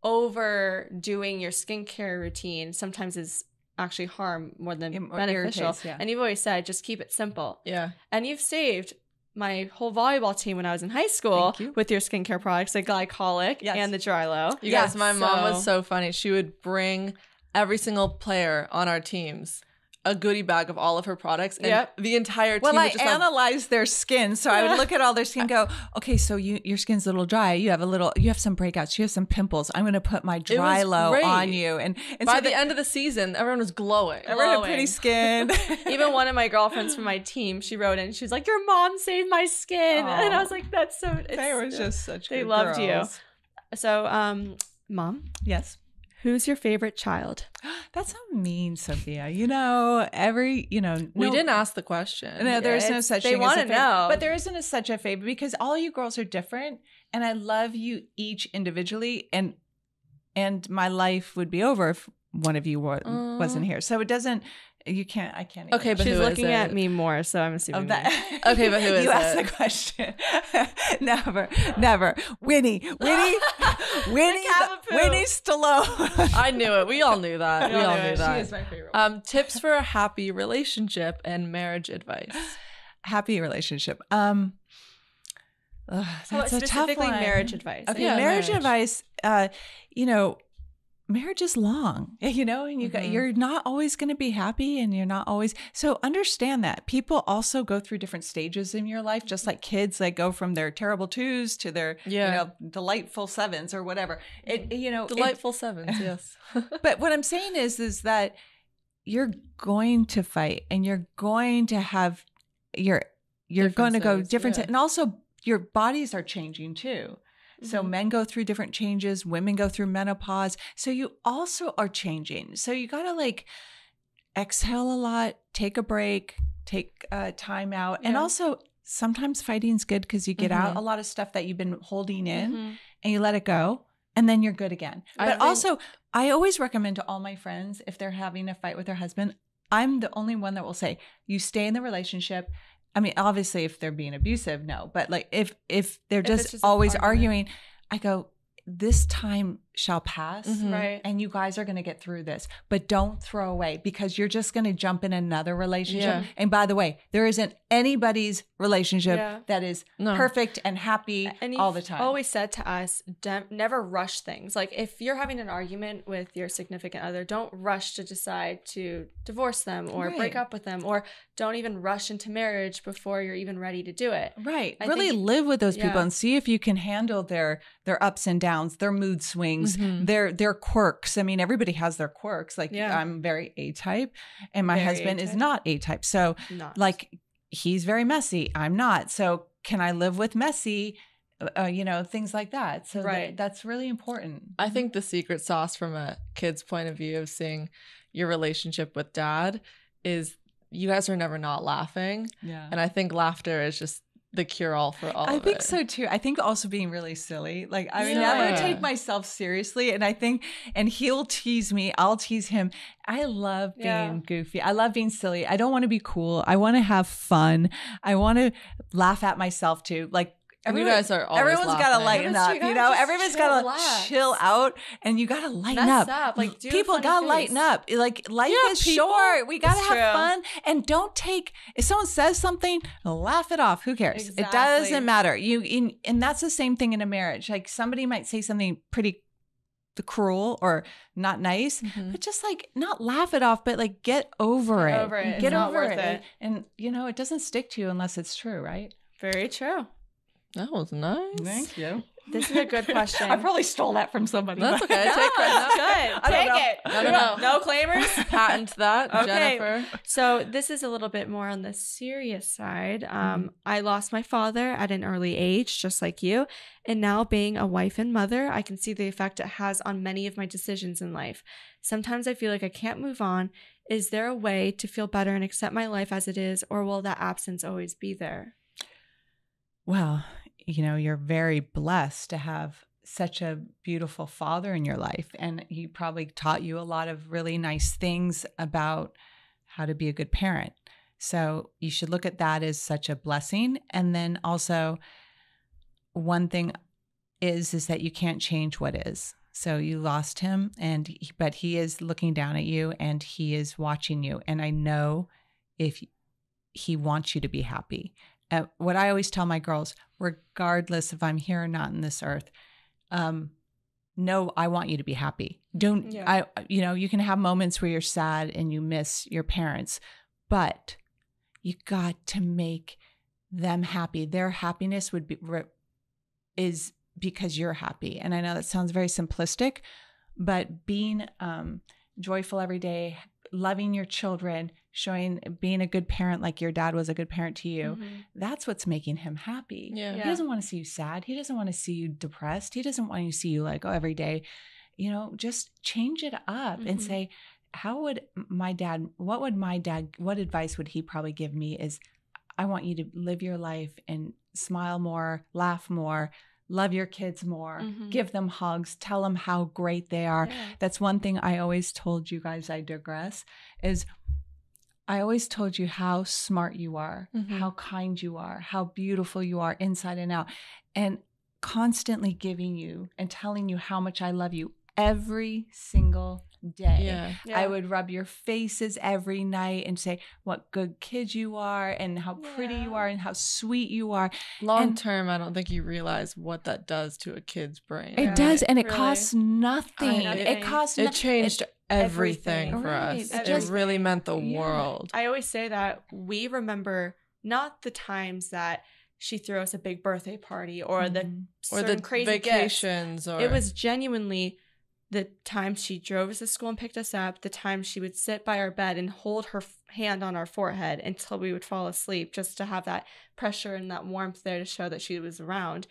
Speaker 6: overdoing your skincare routine sometimes is actually harm more than
Speaker 7: It
Speaker 6: beneficial.
Speaker 7: irritates, yeah.
Speaker 6: And you've always said just keep it simple.
Speaker 5: Yeah.
Speaker 6: And you've saved my whole volleyball team when I was in high school
Speaker 7: Thank you.
Speaker 6: with your skincare products, the glycolic
Speaker 7: Yes.
Speaker 6: and the Drylo.
Speaker 5: You
Speaker 7: Yeah,
Speaker 5: guys, my mom was so funny. She would bring every single player on our teams a goodie bag of all of her products, and
Speaker 6: Yep.
Speaker 5: the entire team
Speaker 7: well,
Speaker 5: would
Speaker 7: I
Speaker 5: just have
Speaker 7: analyzed their skin, so I would look at all their skin, and go, okay, so your skin's a little dry. You have some breakouts. You have some pimples. I'm going to put my Drylo
Speaker 5: great.
Speaker 7: on you, and
Speaker 5: by
Speaker 7: so
Speaker 5: the end of the season, everyone was glowing.
Speaker 7: everyone had
Speaker 6: glowing.
Speaker 7: pretty skin.
Speaker 6: Even one of my girlfriends from my team, she wrote in, she was like, your mom saved my skin.
Speaker 7: Aw.
Speaker 6: And I was like, that's so,
Speaker 7: They were just such
Speaker 6: they
Speaker 7: good
Speaker 6: loved you.
Speaker 7: girls.
Speaker 6: So, Mom,
Speaker 7: Yes.
Speaker 6: who's your favorite child?
Speaker 7: That's so mean, Sophia. We
Speaker 5: didn't ask the question.
Speaker 7: No, there's no
Speaker 6: it's-
Speaker 7: such
Speaker 6: they
Speaker 7: thing as
Speaker 6: wanna
Speaker 7: a favorite.
Speaker 6: know.
Speaker 7: But there isn't such a favorite, because all you girls are different, and I love you each individually, and my life would be over if one of you wasn't here. So You can't. I can't.
Speaker 5: Okay, but
Speaker 6: She's
Speaker 5: who is
Speaker 6: looking
Speaker 5: it?
Speaker 6: at me more, so I'm assuming.
Speaker 7: Of that.
Speaker 5: Okay, but who is
Speaker 7: you asked
Speaker 5: it?
Speaker 7: the question. Never. Winnie Stallone.
Speaker 5: I knew it. We all knew that. We all knew that.
Speaker 7: She is my favorite.
Speaker 5: Tips for a happy relationship and marriage advice.
Speaker 7: Happy relationship.
Speaker 6: So
Speaker 7: That's a tough
Speaker 6: specifically
Speaker 7: one.
Speaker 6: marriage advice.
Speaker 7: Okay,
Speaker 5: Yeah,
Speaker 7: marriage
Speaker 5: marriage.
Speaker 7: advice. Marriage is long, and you're not always going to be happy, and you're not always. So understand that people also go through different stages in your life, just like kids. They go from their terrible 2s to their delightful 7s or whatever.
Speaker 5: Delightful 7s, yes.
Speaker 7: But what I'm saying is that you're going to fight, and you're going to have you're going to go
Speaker 5: Differences,
Speaker 7: different,
Speaker 5: yeah.
Speaker 7: and also your bodies are changing too. So men go through different changes, women go through menopause. So you also are changing. So you got to exhale a lot, take a break, take time out. And also sometimes fighting's good because you get out a lot of stuff that you've been holding in and you let it go, and then you're good again. But also I always recommend to all my friends, if they're having a fight with their husband, I'm the only one that will say, you stay in the relationship. I mean, obviously, if they're being abusive, no. But if they're just
Speaker 6: just a
Speaker 7: always
Speaker 6: argument.
Speaker 7: arguing, I go, this time shall pass,
Speaker 6: Right.
Speaker 7: and you guys are going to get through this. But don't throw away, because you're just going to jump in another relationship.
Speaker 5: Yeah.
Speaker 7: And by the way, there isn't anybody's relationship that is
Speaker 5: No.
Speaker 7: perfect and happy
Speaker 6: And
Speaker 7: all
Speaker 6: you've
Speaker 7: the time.
Speaker 6: always said to us, never rush things. Like if you're having an argument with your significant other, don't rush to decide to divorce them or break
Speaker 7: Right.
Speaker 6: up with them, or don't even rush into marriage before you're even ready to do it.
Speaker 7: Right.
Speaker 6: I
Speaker 7: Really
Speaker 6: think-
Speaker 7: live with those people
Speaker 6: yeah.
Speaker 7: and see if you can handle their ups and downs, their mood swings, their quirks. I mean, everybody has their quirks. Like I'm very A-type, and my
Speaker 6: Very
Speaker 7: husband is
Speaker 6: A-type.
Speaker 7: not A-type. So
Speaker 6: Not.
Speaker 7: he's very messy. I'm not. So can I live with messy? Things like that. So
Speaker 6: Right.
Speaker 7: that's really important.
Speaker 5: I think the secret sauce from a kid's point of view of seeing your relationship with dad is you guys are never not laughing.
Speaker 7: Yeah.
Speaker 5: And I think laughter is just the cure-all for all
Speaker 7: I
Speaker 5: of
Speaker 7: think
Speaker 5: it.
Speaker 7: so too. I think also being really silly. Like I
Speaker 5: Yeah.
Speaker 7: never take myself seriously. And he'll tease me. I'll tease him. I love being goofy. I love being silly. I don't want to be cool. I want to have fun. I want to laugh at myself too. Like
Speaker 5: And you guys are always
Speaker 7: everyone's got to
Speaker 5: laughing.
Speaker 7: lighten
Speaker 6: Yeah, but
Speaker 7: up,
Speaker 6: you gotta just
Speaker 7: everybody's got to
Speaker 6: relax.
Speaker 7: chill out, and you got to lighten
Speaker 6: Mess
Speaker 7: up.
Speaker 6: up, like, do a
Speaker 7: People
Speaker 6: funny
Speaker 7: got to
Speaker 6: face.
Speaker 7: lighten up. Like life
Speaker 5: Yeah,
Speaker 7: is
Speaker 5: people.
Speaker 7: short. We got to
Speaker 6: It's
Speaker 7: have
Speaker 6: true.
Speaker 7: fun, and don't take, if someone says something, laugh it off. Who cares? It
Speaker 6: Exactly.
Speaker 7: doesn't matter. And that's the same thing in a marriage. Like somebody might say something pretty cruel or not nice, but just not laugh it off, but get over
Speaker 6: Get
Speaker 7: it.
Speaker 6: over it. It's
Speaker 7: Get
Speaker 6: not
Speaker 7: over
Speaker 6: worth it.
Speaker 7: And it doesn't stick to you unless it's true, right?
Speaker 6: Very true.
Speaker 5: That was nice.
Speaker 7: Thank you.
Speaker 6: This is a good question.
Speaker 7: I probably stole that from somebody.
Speaker 5: That's
Speaker 7: but-
Speaker 5: okay. Take
Speaker 6: That's
Speaker 5: credit.
Speaker 6: good.
Speaker 7: I don't
Speaker 6: Take
Speaker 7: know.
Speaker 6: it.
Speaker 5: No.
Speaker 6: No claimers.
Speaker 5: Patent that,
Speaker 6: Okay.
Speaker 5: Jennifer.
Speaker 6: So this is a little bit more on the serious side. I lost my father at an early age, just like you. And now being a wife and mother, I can see the effect it has on many of my decisions in life. Sometimes I feel like I can't move on. Is there a way to feel better and accept my life as it is, or will that absence always be there?
Speaker 7: Well, you're very blessed to have such a beautiful father in your life. And he probably taught you a lot of really nice things about how to be a good parent. So you should look at that as such a blessing. And then also one thing is that you can't change what is. So you lost him, but he is looking down at you and he is watching you. And I know if he wants you to be happy. What I always tell my girls, regardless if I'm here or not in this earth, no, I want you to be happy. You can have moments where you're sad and you miss your parents, but you got to make them happy. Their happiness is because you're happy. And I know that sounds very simplistic, but being joyful every day, loving your children, being a good parent like your dad was a good parent to you, that's what's making him happy.
Speaker 5: Yeah.
Speaker 7: He doesn't want to see you sad. He doesn't want to see you depressed. He doesn't want you to see you every day. Just change it up and say, what advice would he probably give me is, I want you to live your life and smile more, laugh more, love your kids more, give them hugs, tell them how great they are.
Speaker 6: Yeah.
Speaker 7: That's one thing I always told you guys, I digress, is I always told you how smart you are, how kind you are, how beautiful you are inside and out, and constantly giving you and telling you how much I love you every single day.
Speaker 6: Yeah.
Speaker 7: I would rub your faces every night and say what good kid you are and how pretty you are and how sweet you are.
Speaker 5: Long term, I don't think you realize what that does to a kid's brain.
Speaker 7: It does, and it
Speaker 6: really.
Speaker 7: costs nothing.
Speaker 6: Nothing.
Speaker 7: It costs
Speaker 5: It changed everything for
Speaker 7: Right.
Speaker 5: us.
Speaker 7: It
Speaker 5: It
Speaker 7: just-
Speaker 5: really meant the world.
Speaker 6: I always say that we remember not the times that she threw us a big birthday party or the
Speaker 5: Or
Speaker 6: certain
Speaker 5: the
Speaker 6: crazy gifts.
Speaker 5: vacations. Or
Speaker 6: It was genuinely the time she drove us to school and picked us up, the time she would sit by our bed and hold her hand on our forehead until we would fall asleep, just to have that pressure and that warmth there to show that she was around.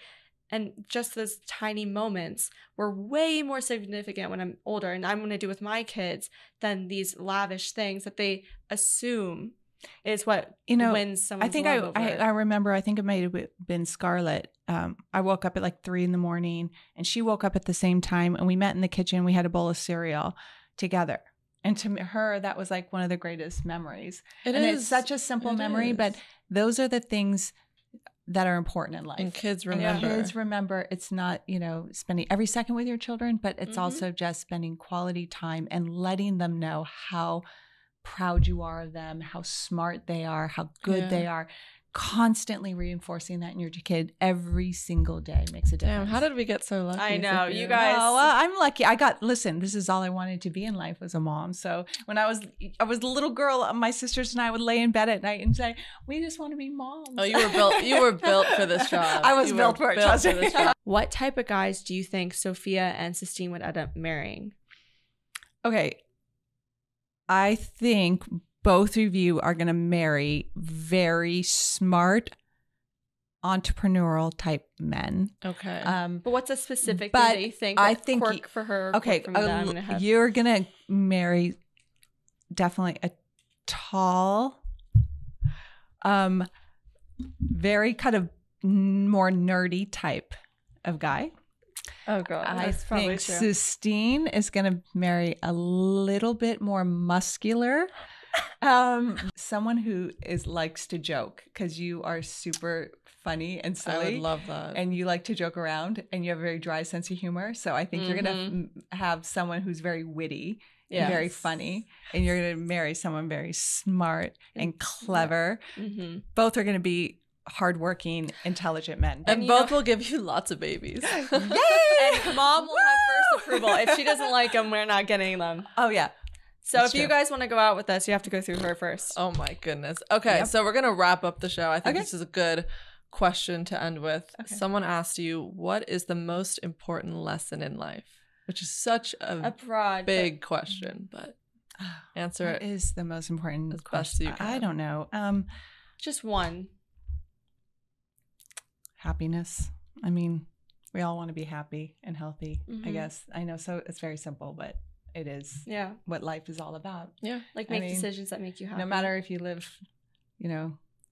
Speaker 6: And just those tiny moments were way more significant when I'm older, and I'm going to do with my kids than these lavish things that they assume is what wins someone's
Speaker 7: I think
Speaker 6: love over.
Speaker 7: I remember, I think it might have been Scarlett. I woke up at like 3 a.m. and she woke up at the same time, and we met in the kitchen. We had a bowl of cereal together. And to her, that was like one of the greatest memories. It's such a simple memory, but those are the things that are important in life.
Speaker 5: And kids
Speaker 7: And
Speaker 5: remember.
Speaker 7: kids remember it's not, spending every second with your children, but it's also just spending quality time and letting them know how proud you are of them, how smart they are, how good they are. Constantly reinforcing that in your kid every single day makes a difference.
Speaker 5: Damn, how did we get so lucky?
Speaker 6: I know,
Speaker 5: Sophia?
Speaker 6: you guys.
Speaker 7: Oh, well, I'm lucky. Listen, this is all I wanted to be in life was a mom. So when I was a little girl, my sisters and I would lay in bed at night and say, we just want to be moms.
Speaker 5: Oh, you were built for this job.
Speaker 7: I was
Speaker 5: You
Speaker 7: built
Speaker 5: were
Speaker 7: for it, trust me.
Speaker 5: this job.
Speaker 6: What type of guys do you think Sophia and Sistine would end up marrying?
Speaker 7: Okay. I think both of you are going to marry very smart, entrepreneurial type men.
Speaker 5: Okay.
Speaker 6: But what's a specific
Speaker 7: But
Speaker 6: thing that you think
Speaker 7: I
Speaker 6: that
Speaker 7: think
Speaker 6: quirk for her?
Speaker 7: Okay,
Speaker 6: quirk for me that I'm gonna have?
Speaker 7: you're going to marry definitely a tall, very kind of more nerdy type of guy.
Speaker 6: Oh god,
Speaker 7: I
Speaker 6: that's probably
Speaker 7: think
Speaker 6: true.
Speaker 7: Sistine is going to marry a little bit more muscular. Someone who likes to joke, because you are super funny and silly.
Speaker 5: I would love that.
Speaker 7: And you like to joke around, and you have a very dry sense of humor. So I think you're going to have someone who's very witty and very funny, and you're going to marry someone very smart and clever. Both are going to be hardworking, intelligent men.
Speaker 5: And both will give you lots of babies.
Speaker 6: And mom will have first approval. If she doesn't like them, we're not getting them.
Speaker 7: Oh, yeah.
Speaker 6: So
Speaker 7: That's
Speaker 6: if you
Speaker 7: true.
Speaker 6: guys want to go out with us, you have to go through her first.
Speaker 5: Oh my goodness. Okay, so we're gonna wrap up the show. I think this is a good question to end with.
Speaker 7: Okay.
Speaker 5: Someone asked you, what is the most important lesson in life? Which is such a
Speaker 6: broad,
Speaker 5: big question, but answer
Speaker 7: What
Speaker 5: it.
Speaker 7: is the most important
Speaker 5: As best
Speaker 7: question?
Speaker 5: you can.
Speaker 7: I don't know.
Speaker 6: just one.
Speaker 7: Happiness. I mean, we all want to be happy and healthy, I guess. I know, so it's very simple, but it is
Speaker 6: Yeah,
Speaker 7: what life is all about.
Speaker 5: Yeah.
Speaker 6: like
Speaker 7: I
Speaker 6: make
Speaker 7: mean,
Speaker 6: decisions that make you happy.
Speaker 7: No matter if you live,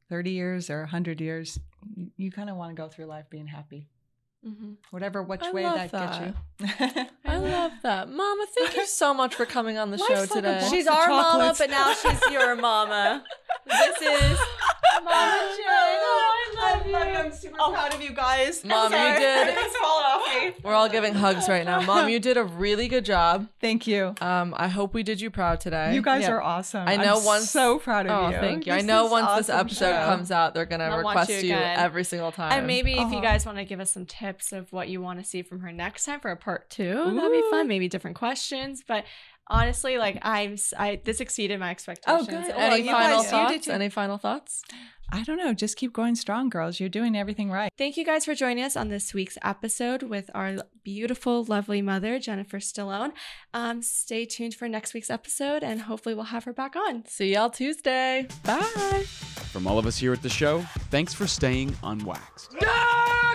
Speaker 7: 30 years or 100 years, you kind of want to go through life being happy. Which
Speaker 5: I
Speaker 7: way
Speaker 5: love
Speaker 7: that gets you.
Speaker 5: I love that. Mama, thank you so much for coming on the show
Speaker 7: Life's like a
Speaker 5: today.
Speaker 7: box
Speaker 6: She's
Speaker 7: of
Speaker 6: our mama,
Speaker 7: chocolates.
Speaker 6: but now she's your mama. This is Mama Jen. I love you.
Speaker 7: I'm super proud of you guys.
Speaker 5: Mom, you did.
Speaker 7: Everything's falling off me.
Speaker 5: We're all giving hugs right now. Mom, you did a really good job.
Speaker 7: Thank you.
Speaker 5: I hope we did you proud today.
Speaker 7: You guys
Speaker 5: Yeah.
Speaker 7: are awesome.
Speaker 5: I know
Speaker 7: I'm so proud of you.
Speaker 5: Thank you. I
Speaker 7: This
Speaker 5: know
Speaker 7: is
Speaker 5: once this
Speaker 7: awesome
Speaker 5: episode
Speaker 7: show.
Speaker 5: comes out, they're going to
Speaker 6: I'll watch
Speaker 5: request
Speaker 6: you
Speaker 5: you
Speaker 6: again.
Speaker 5: every single time.
Speaker 6: And maybe if you guys want to give us some tips of what you want to see from her next time for a part 2, that'd be fun. Maybe different questions. But honestly, like this exceeded my expectations.
Speaker 7: good.
Speaker 5: Any
Speaker 7: you
Speaker 5: final
Speaker 7: guys- you did
Speaker 5: thoughts?
Speaker 7: too.
Speaker 5: Any final thoughts?
Speaker 7: I don't know. Just keep going strong, girls. You're doing everything right.
Speaker 6: Thank you guys for joining us on this week's episode with our beautiful, lovely mother, Jennifer Stallone. Stay tuned for next week's episode, and hopefully we'll have her back on.
Speaker 5: See y'all Tuesday. Bye.
Speaker 1: From all of us here at the show, thanks for staying unwaxed.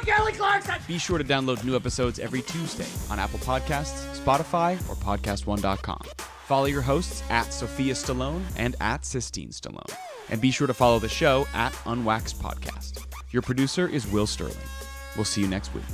Speaker 4: Kelly Clarkson!
Speaker 1: Be sure to download new episodes every Tuesday on Apple Podcasts, Spotify, or podcast1.com. Follow your hosts at Sophia Stallone and at Sistine Stallone. And be sure to follow the show at Unwaxed Podcast. Your producer is Will Sterling. We'll see you next week.